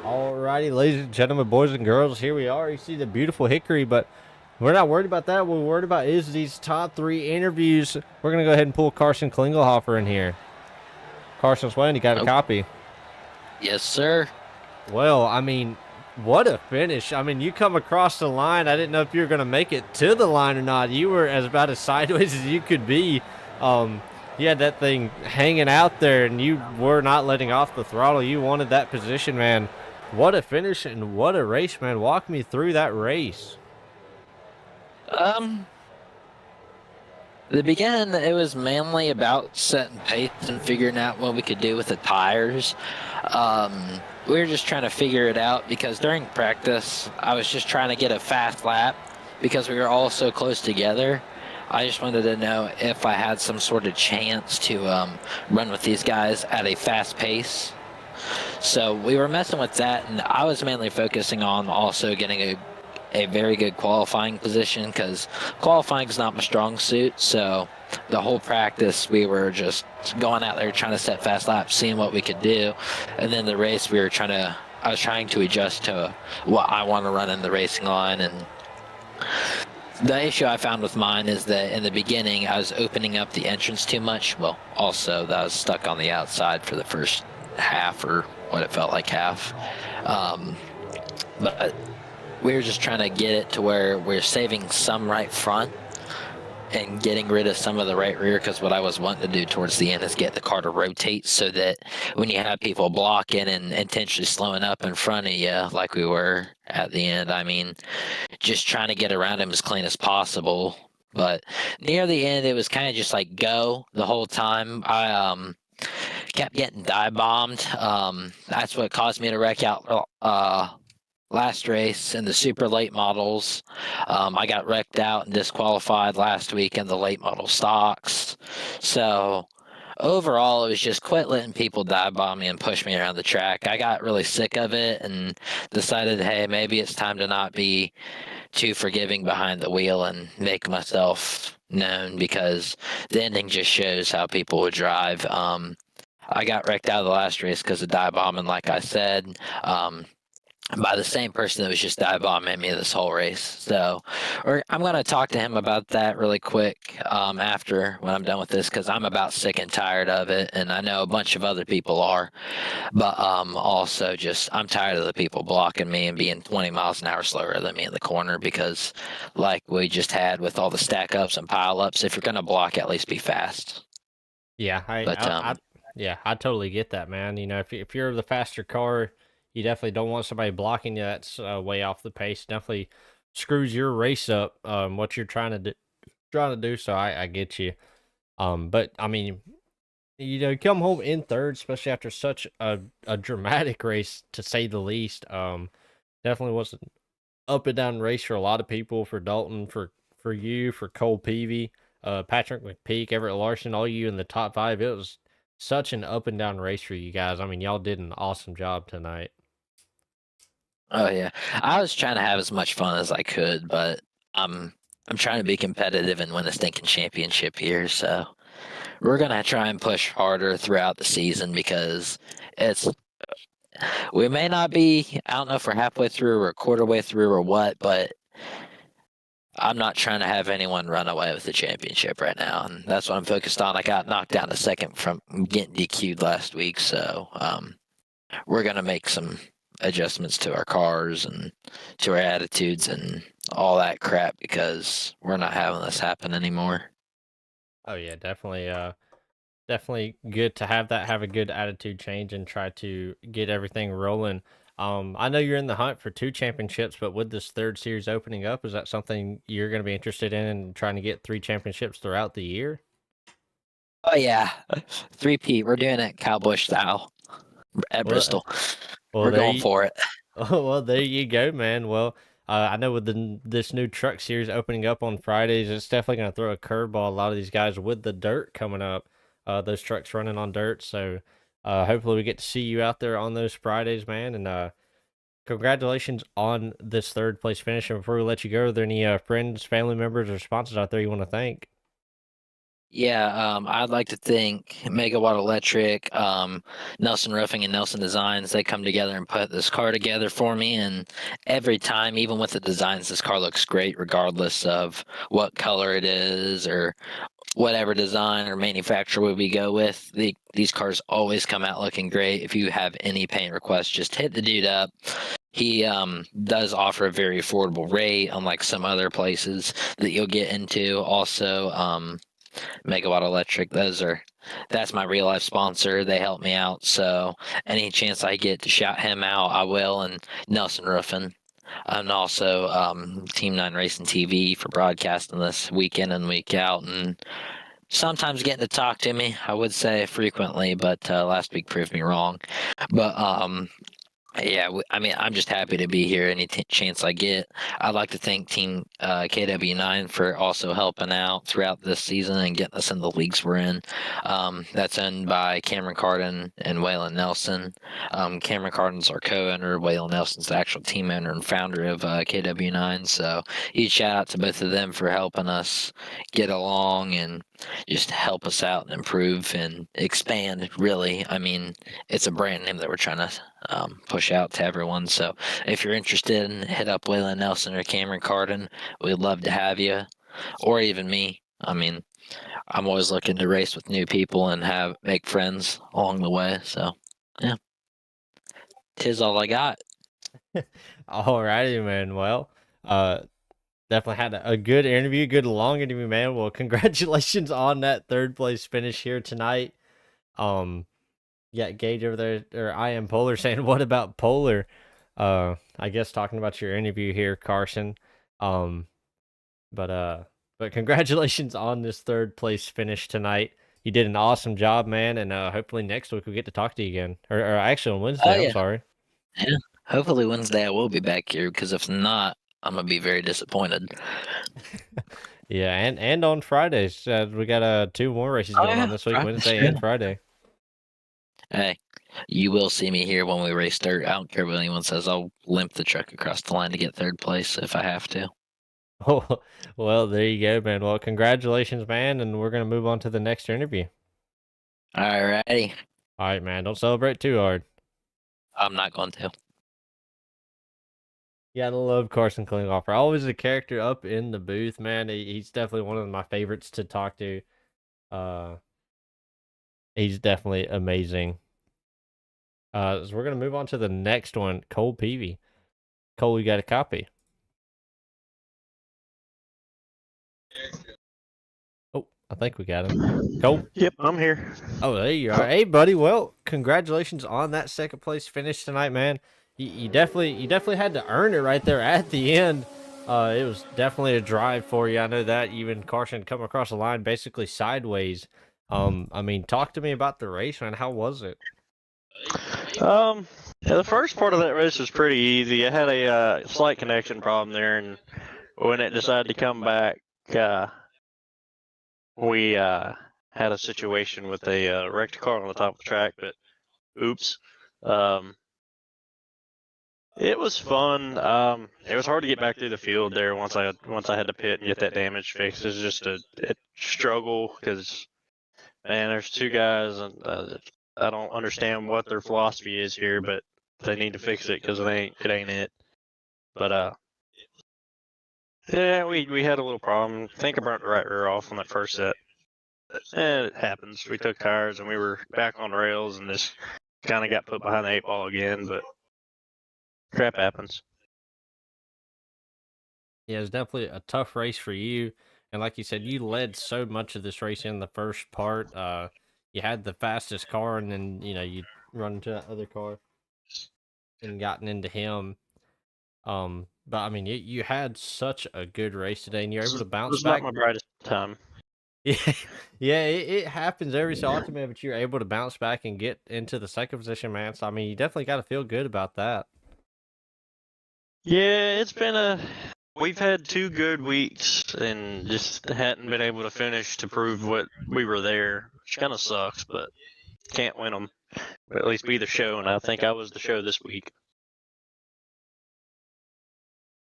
A: Alrighty, ladies and gentlemen, boys and girls, here we are. You see the beautiful Hickory, but we're not worried about that. What we're worried about is these top 3 interviews. We're going to go ahead and pull Carson Klingelhofer in here. Carson Swain, you got a copy?
E: Yes, sir.
A: Well, I mean, what a finish. I mean, you come across the line. I didn't know if you were going to make it to the line or not. You were about as sideways as you could be. You had that thing hanging out there, and you were not letting off the throttle. You wanted that position, man. What a finish and what a race, man. Walk me through that race.
E: The beginning, it was mainly about setting pace and figuring out what we could do with the tires. We were just trying to figure it out because during practice, I was just trying to get a fast lap because we were all so close together. I just wanted to know if I had some sort of chance to run with these guys at a fast pace. So we were messing with that, and I was mainly focusing on also getting a very good qualifying position because qualifying is not my strong suit. So the whole practice, we were just going out there trying to set fast laps, seeing what we could do. And then the race, I was trying to adjust to what I want to run in the racing line and The issue I found with mine is that in the beginning I was opening up the entrance too much. Well, also that I was stuck on the outside for the first half, or what it felt like half. But we were just trying to get it to where we're saving some right front and getting rid of some of the right rear, because what I was wanting to do towards the end is get the car to rotate so that when you have people blocking and intentionally slowing up in front of you like we were at the end, I mean, just trying to get around him as clean as possible. But near the end, it was kind of just like go the whole time. I kept getting dive bombed. That's what caused me to wreck out last race in the super late models. I got wrecked out and disqualified last week in the late model stocks. So overall, it was just quit letting people dive bomb me and push me around the track. I got really sick of it and decided, hey, maybe it's time to not be too forgiving behind the wheel and make myself known, because the ending just shows how people would drive. I got wrecked out of the last race because of dive bombing, like I said. By the same person that was just dive bombing me this whole race. So I'm going to talk to him about that really quick after, when I'm done with this, because I'm about sick and tired of it, and I know a bunch of other people are. But also just I'm tired of the people blocking me and being 20 miles an hour slower than me in the corner, because like we just had with all the stack ups and pile ups, if you're going to block, at least be fast.
A: Yeah, I totally get that, man. You know, if you're the faster car, you definitely don't want somebody blocking you that's way off the pace. Definitely screws your race up. What you're trying to do. So I get you. But I mean, you know, come home in third, especially after such a dramatic race, to say the least. Definitely was an up and down race for a lot of people. For Dalton, for you, for Cole Peavy, Patrick McPeak, Everett Larson, all you in the top 5. It was such an up and down race for you guys. I mean, y'all did an awesome job tonight.
E: Oh yeah, I was trying to have as much fun as I could, but I'm trying to be competitive and win a stinking championship here. So we're gonna try and push harder throughout the season, because we may not be, I don't know if we're halfway through or a quarter way through or what, but I'm not trying to have anyone run away with the championship right now, and that's what I'm focused on. I got knocked down a second from getting DQ'd last week, so we're gonna make some adjustments to our cars and to our attitudes and all that crap, because we're not having this happen anymore.
A: Oh yeah, definitely. Definitely good to have a good attitude change and try to get everything rolling. I know you're in the hunt for 2 championships, but with this third series opening up, is that something you're going to be interested in, and trying to get 3 championships throughout the year?
E: Oh yeah, 3P. We're doing it cowboy style at Bristol. We're going for it.
A: Oh, well, there you go, man. Well, I know with this new truck series opening up on Fridays, it's definitely going to throw a curveball. A lot of these guys with the dirt coming up, those trucks running on dirt. So hopefully we get to see you out there on those Fridays, man. And congratulations on this third place finish. And before we let you go, are there any friends, family members, or sponsors out there you want to thank?
E: Yeah, I'd like to thank Megawatt Electric, Nelson Roofing, and Nelson Designs. They come together and put this car together for me, and every time, even with the designs, this car looks great regardless of what color it is or whatever design or manufacturer we go with. These cars always come out looking great. If you have any paint requests, just hit the dude up. He does offer a very affordable rate, unlike some other places that you'll get into. Also, Megawatt Electric, that's my real life sponsor. They help me out, so any chance I get to shout him out, I will. And Nelson Roofing, and also Team 9 Racing TV for broadcasting this week in and week out, and sometimes getting to talk to me. I would say frequently, but last week proved me wrong. But yeah, I mean, I'm just happy to be here any chance I get. I'd like to thank Team KW9 for also helping out throughout this season and getting us in the leagues we're in. That's owned by Cameron Carden and Waylon Nelson. Cameron Carden's our co-owner. Waylon Nelson's the actual team owner and founder of KW9. So huge shout out to both of them for helping us get along and just help us out and improve and expand. Really, I mean, it's a brand name that we're trying to push out to everyone. So if you're interested, hit up Waylon Nelson or Cameron Carden. We'd love to have you, or even me. I mean, I'm always looking to race with new people and make friends along the way. So yeah, tis all I got.
A: Alrighty, man. Well, definitely had a good interview, good long interview, man. Well, congratulations on that third place finish here tonight. Yeah, Gage over there, or I am Polar saying, what about Polar? I guess talking about your interview here, Carson. But congratulations on this third place finish tonight. You did an awesome job, man, and hopefully next week we'll get to talk to you again. Or actually on Wednesday,
E: Oh
A: I'm
E: yeah,
A: sorry.
E: yeah. Hopefully Wednesday I will be back here, because if not, I'm gonna be very disappointed.
A: Yeah, and on Fridays, we got 2 more races
E: Oh
A: going on
E: yeah,
A: this week,
E: Friday,
A: Wednesday
E: sure.
A: and Friday.
E: Hey, you will see me here when we race dirt. I don't care what anyone says. I'll limp the truck across the line to get third place if I have to.
A: Oh, well, there you go, man. Well, congratulations, man, and we're gonna move on to the next interview.
E: Alrighty.
A: All right, man. Don't celebrate too hard.
E: I'm not going to.
A: Yeah, I love Carson Klinghoffer. Always a character up in the booth, man. He's definitely one of my favorites to talk to. Uh, he's definitely amazing. So we're gonna move on to the next one, Cole Peavy. Cole, you got a copy? Oh, I think we got him. Cole?
F: Yep, I'm here.
A: Oh, there you are. Hey, buddy. Well, congratulations on that second place finish tonight, man. You definitely had to earn it right there at the end. It was definitely a drive for you. I know that. Even Carson come across the line basically sideways. I mean, talk to me about the race, man. How was it?
F: Yeah, the first part of that race was pretty easy. I had a slight connection problem there, and when it decided to come back, we had a situation with a wrecked car on the top of the track. But oops. It was fun. It was hard to get back through the field there once I had to pit and get that damage fixed. It was just a struggle because, man, there's 2 guys, and I don't understand what their philosophy is here, but they need to fix it because it ain't it. But yeah, we had a little problem. I think I burnt the right rear off on that first set. And it happens. We took tires and we were back on rails and just kind of got put behind the 8 ball again, but crap happens.
A: Yeah, it was definitely a tough race for you. And like you said, you led so much of this race in the first part. You had the fastest car, and then you run into that other car and gotten into him. But I mean, you had such a good race today, and you're able to bounce
F: It was
A: back.
F: not my brightest time.
A: Yeah, yeah, it happens every so often, man. But you're able to bounce back and get into the second position, man. So I mean, you definitely got to feel good about that.
F: Yeah, we've had 2 good weeks and just hadn't been able to finish to prove what we were there, which kind of sucks, but can't win them. But at least be the show, and I think I was the show this week.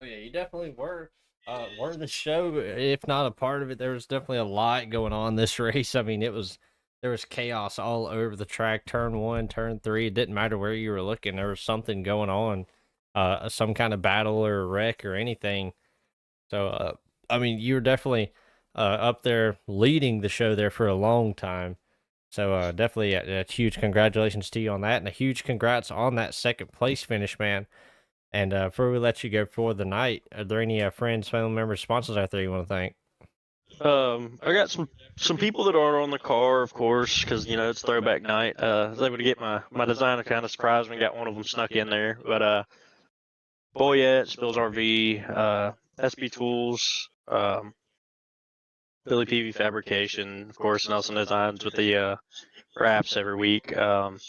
A: Oh, yeah, you definitely were the show, if not a part of it. There was definitely a lot going on this race. I mean, there was chaos all over the track. Turn 1, turn 3, it didn't matter where you were looking. There was something going on, some kind of battle or wreck or anything. So, I mean, you were definitely up there leading the show there for a long time. So, definitely a huge congratulations to you on that, and a huge congrats on that second place finish, man. And before we let you go for the night, are there any friends, family members, sponsors out there you want to thank?
F: I got some people that are on the car, of course, because it's throwback night. I was able to get my designer kind of surprised me, got one of them snuck in there. But Boyette, Spills RV, SB Tools, Billy Peavy Fabrication, of course, Nelson Designs with the wraps every week. Gary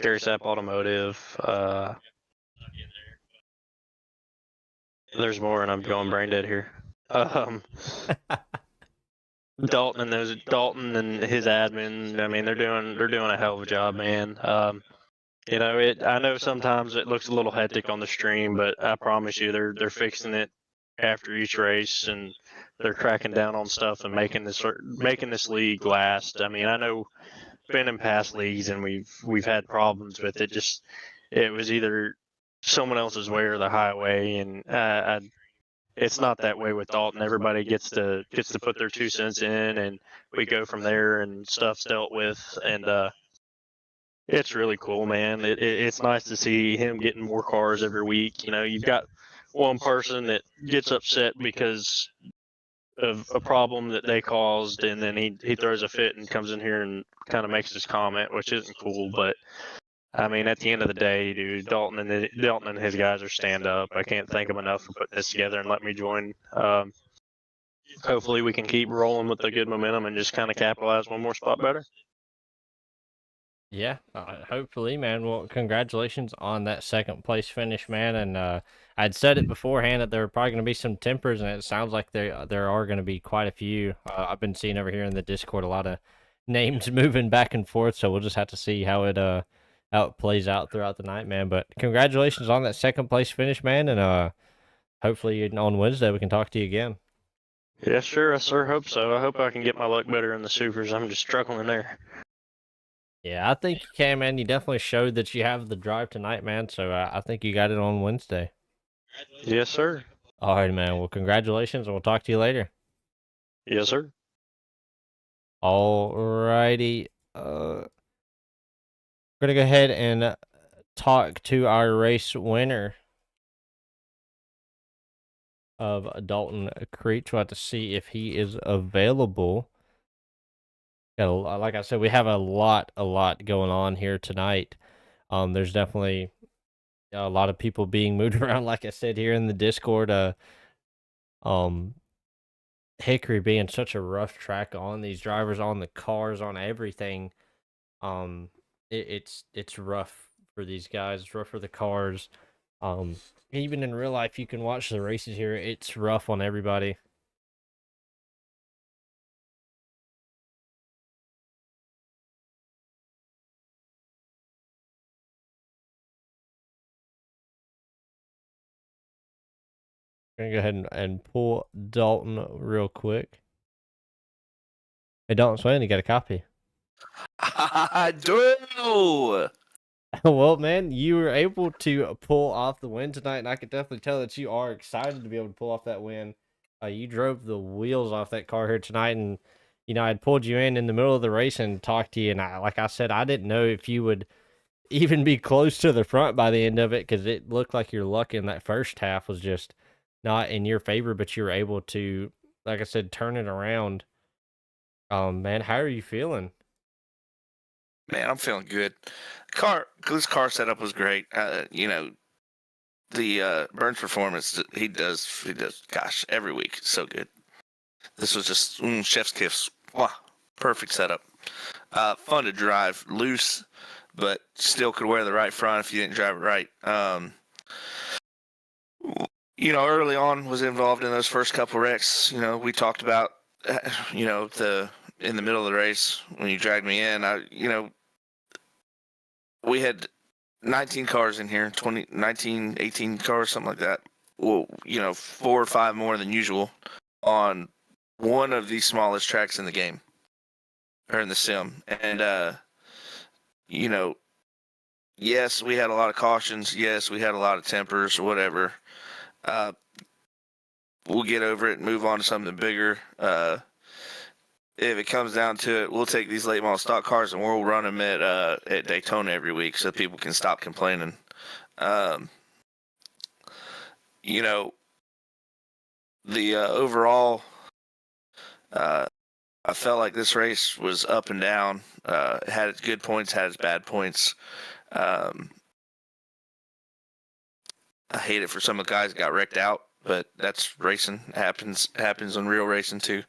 F: Sapp Automotive. There's more, and I'm going brain dead here. Dalton and his admin. I mean, they're doing a hell of a job, man. I know sometimes it looks a little hectic on the stream, but I promise you, they're fixing it after each race, and they're cracking down on stuff and making this league last. I mean, I know been in past leagues and we've had problems with it. Just it was either someone else's way or the highway, and it's not that way with Dalton. Everybody gets to put their 2 cents in, and we go from there, and stuff's dealt with, and it's really cool, man. It's nice to see him getting more cars every week. You know, you've got one person that gets upset because of a problem that they caused, and then he throws a fit and comes in here and kind of makes this comment, which isn't cool. But I mean, at the end of the day, dude, Dalton and his guys are stand up. I can't thank them enough for putting this together and let me join. Hopefully, we can keep rolling with the good momentum and just kind of capitalize one more spot better.
A: Yeah, hopefully, man. Well, congratulations on that second place finish, man. And I'd said it beforehand that there were probably going to be some tempers, and it sounds like there are going to be quite a few. I've been seeing over here in the Discord a lot of names moving back and forth, so we'll just have to see how it plays out throughout the night, man. But congratulations on that second place finish, man, and hopefully on Wednesday we can talk to you again.
F: Yeah, sure. I sure hope so. I hope I can get my luck better in the supers. I'm just struggling there.
A: Yeah, I think you can, man. You definitely showed that you have the drive tonight, man. So I think you got it on Wednesday.
F: Yes, sir.
A: All right, man. Well, congratulations, and we'll talk to you later.
F: Yes, sir.
A: All righty. We're gonna go ahead and talk to our race winner of Dalton Creech. We'll have to see if he is available. Like I said, we have a lot going on here tonight. There's definitely a lot of people being moved around, like I said here in the Discord. Hickory being such a rough track on these drivers, on the cars, on everything. It's rough for these guys. It's rough for the cars. Even in real life, you can watch the races here. It's rough on everybody. Gonna go ahead and pull Dalton real quick. Hey, Dalton Swain, you got a copy?
D: I do.
A: Well, man, you were able to pull off the win tonight, and I could definitely tell that you are excited to be able to pull off that win. You drove the wheels off that car here tonight, and I'd pulled you in the middle of the race and talked to you, and like I said, I didn't know if you would even be close to the front by the end of it, because it looked like your luck in that first half was just not in your favor, but you were able to, like I said, turn it around. Man, how are you feeling?
D: Man, I'm feeling good. This car setup was great. The Burns performance he does. Gosh, every week, so good. This was just chef's kiss. Wow, perfect setup. Fun to drive, loose, but still could wear the right front if you didn't drive it right. Early on was involved in those first couple wrecks. We talked about, in the middle of the race when you dragged me in. We had 19 cars in here, 19, 18 cars, something like that. Well, 4 or 5 more than usual on one of the smallest tracks in the game, or in the sim. And, yes, we had a lot of cautions. Yes, we had a lot of tempers or whatever. We'll get over it and move on to something bigger. If it comes down to it, we'll take these late model stock cars and we'll run them at Daytona every week so people can stop complaining. The overall, I felt like this race was up and down. It had its good points, had its bad points. I hate it for some of the guys that got wrecked out, but that's racing. Happens on real racing too.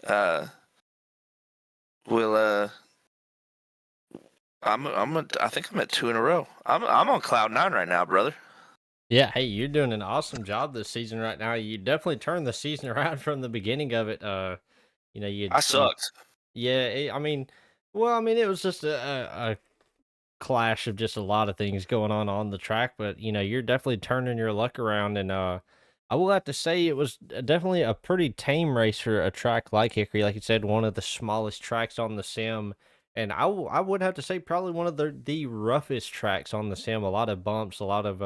D: I think I'm at 2 in a row. I'm on cloud 9 right now, brother.
A: Yeah, hey, you're doing an awesome job this season right now. You definitely turned the season around from the beginning of it. I
D: sucked.
A: It was just a clash of just a lot of things going on the track, but you're definitely turning your luck around, and I will have to say it was definitely a pretty tame race for a track like Hickory. Like you said, one of the smallest tracks on the sim. And I would have to say probably one of the roughest tracks on the sim. A lot of bumps, a lot of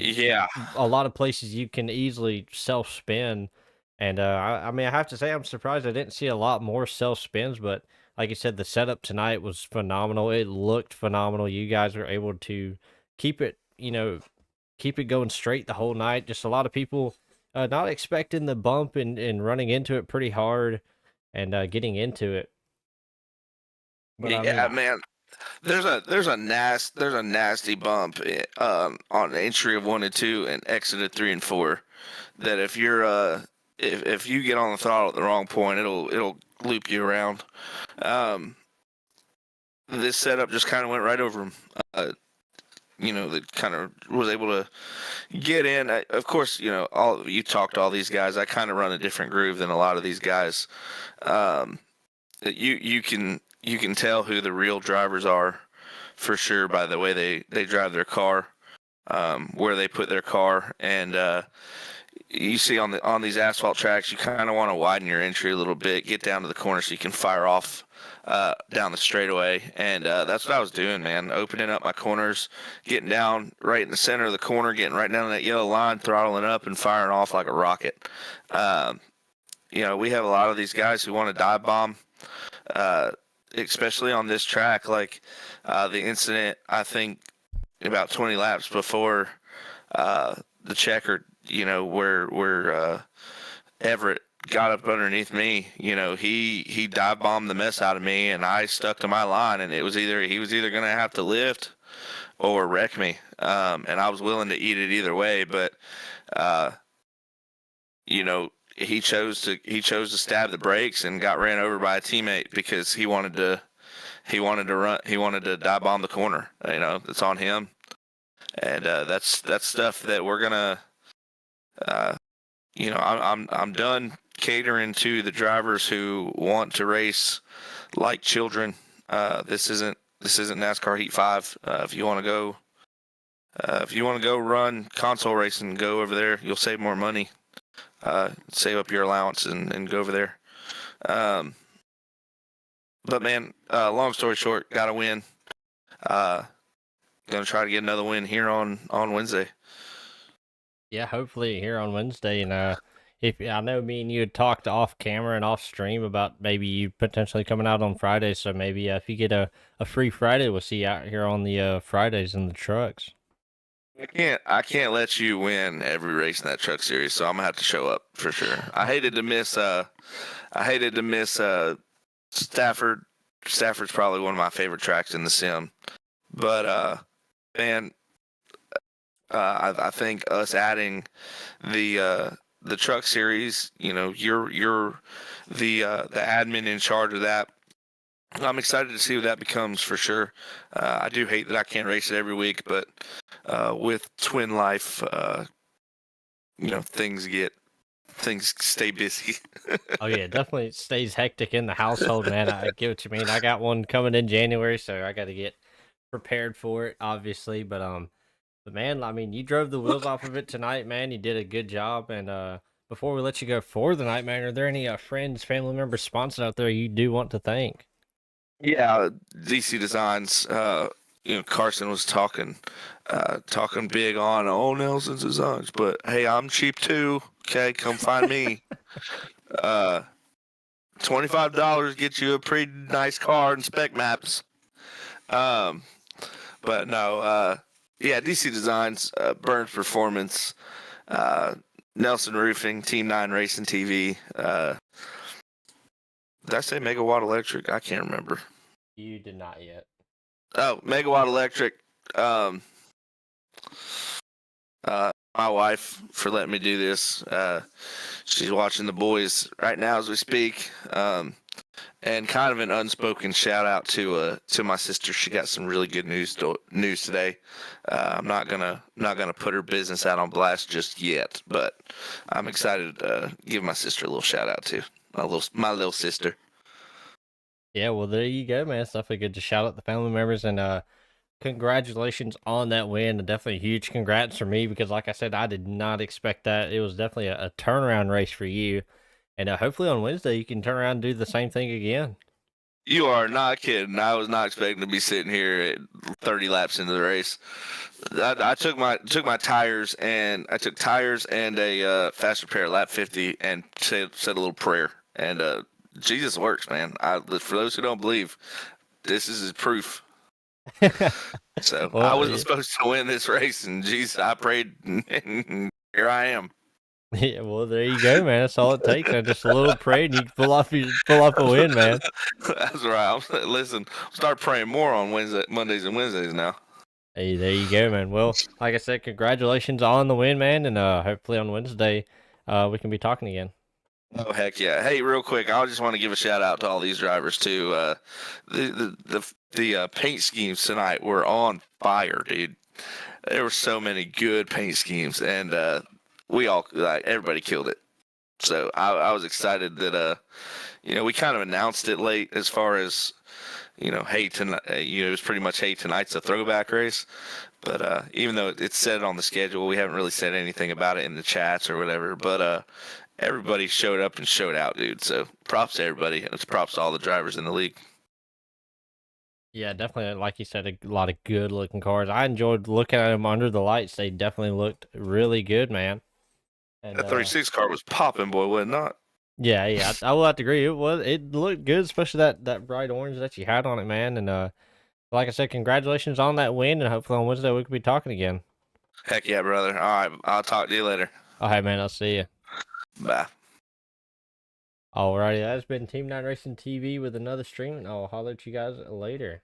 D: Yeah,
A: a lot of places you can easily self spin. And I mean, I have to say, I'm surprised I didn't see a lot more self spins. But like you said, the setup tonight was phenomenal. It looked phenomenal. You guys were able to keep it, keep it going straight the whole night. Just a lot of people not expecting the bump and running into it pretty hard and getting into it. But I mean,
D: yeah, man. There's a nasty bump on entry of 1 and 2 and exit of 3 and 4. That if you're if you get on the throttle at the wrong point, it'll loop you around. Um, this setup just kind of went right over him. That kind of was able to get in. Of course, all you talked to all these guys. I kind of run a different groove than a lot of these guys. Um, you can tell who the real drivers are for sure by the way they drive their car, where they put their car, and you see on these asphalt tracks, you kind of want to widen your entry a little bit, get down to the corner so you can fire off down the straightaway, and that's what I was doing, man. Opening up my corners, getting down right in the center of the corner, getting right down that yellow line, throttling up, and firing off like a rocket. Um, we have a lot of these guys who want to dive bomb, especially on this track. Like the incident, I think about 20 laps before the checker, where Everett got up underneath me. He dive bombed the mess out of me, and I stuck to my line, and he was either going to have to lift or wreck me, and I was willing to eat it either way. But he chose to stab the brakes and got ran over by a teammate because he wanted to dive bomb the corner. It's on him, and that's stuff that we're gonna. I'm done catering to the drivers who want to race like children. This isn't NASCAR Heat 5. If you want to go run console racing, go over there. You'll save more money. Save up your allowance and go over there. But man, long story short, got to win. Gonna try to get another win here on Wednesday.
A: yeah, hopefully here on Wednesday. And if I know me and you had talked off camera and off stream about maybe you potentially coming out on Friday. So maybe if you get a free Friday, we'll see you out here on the Fridays in the trucks.
D: I can't let you win every race in that truck series, so I'm gonna have to show up for sure. I hated to miss Stafford. Stafford's probably one of my favorite tracks in the sim. But man, I think us adding the truck series, you're the admin in charge of that. I'm excited to see what that becomes for sure. I do hate that I can't race it every week, but with twin life, things stay busy.
A: Oh yeah, definitely stays hectic in the household, man. I get what you mean. I got one coming in January, so I got to get prepared for it, obviously. But man, I mean, you drove the wheels off of it tonight, man. You did a good job. And before we let you go for the night, man, are there any friends, family members, sponsors out there you do want to thank?
D: Yeah, DC Designs. Carson was talking big on Nelson's Designs, but hey, I'm cheap too. Okay, come find me. $25 gets you a pretty nice car and spec maps. But no, yeah, DC Designs, Burns Performance, Nelson Roofing, Team 9 Racing TV. Did I say Megawatt Electric? I can't remember.
A: You did not yet.
D: Oh, Megawatt Electric. My wife for letting me do this. She's watching the boys right now as we speak. And kind of an unspoken shout out to my sister. She got some really good news today. I'm not gonna put her business out on blast just yet, but I'm excited to give my sister a little shout out too. My little sister.
A: Yeah, well, there you go, man. It's definitely good to shout out the family members. And congratulations on that win. Definitely a huge congrats for me because, like I said, I did not expect that. It was definitely a turnaround race for you. And hopefully on Wednesday you can turn around and do the same thing again.
D: You are not kidding. I was not expecting to be sitting here at 30 laps into the race. I took my tires and I took tires and a fast repair at lap 50 and said a little prayer. And Jesus works, man. For those who don't believe, this is his proof. So I
A: Well,
D: wasn't supposed to win this race, and Jesus, I prayed, and here I am.
A: yeah, well, there you go, man. That's all it takes. Just a little pray, and you can pull off a win, man.
D: That's right. Listen, start praying more on Mondays and Wednesdays now.
A: Hey, there you go, man. Well, like I said, congratulations on the win, man, and hopefully on Wednesday, we can be talking again.
D: Oh heck yeah! Hey, real quick, I just want to give a shout out to all these drivers too. The paint schemes tonight were on fire, dude. There were so many good paint schemes, and everybody killed it. So I was excited that we kind of announced it late as far as hey tonight. It was pretty much hey tonight's a throwback race, but even though it's said on the schedule, we haven't really said anything about it in the chats or whatever. But everybody showed up and showed out, dude. So props to everybody, and it's props to all the drivers in the league.
A: Yeah, definitely. Like you said, a lot of good looking cars. I enjoyed looking at them under the lights. They definitely looked really good, man. And,
D: That 36 car was popping, boy, was it not?
A: Yeah, I will have to agree. It looked good, especially that bright orange that you had on it, man. And like I said, congratulations on that win, and hopefully on Wednesday we can be talking again.
D: Heck yeah, brother. All right, I'll talk to you later.
A: All right, man. I'll see you.
D: Bye.
A: Alrighty, that's been Team 9 Racing TV with another stream, and I'll holler at you guys later.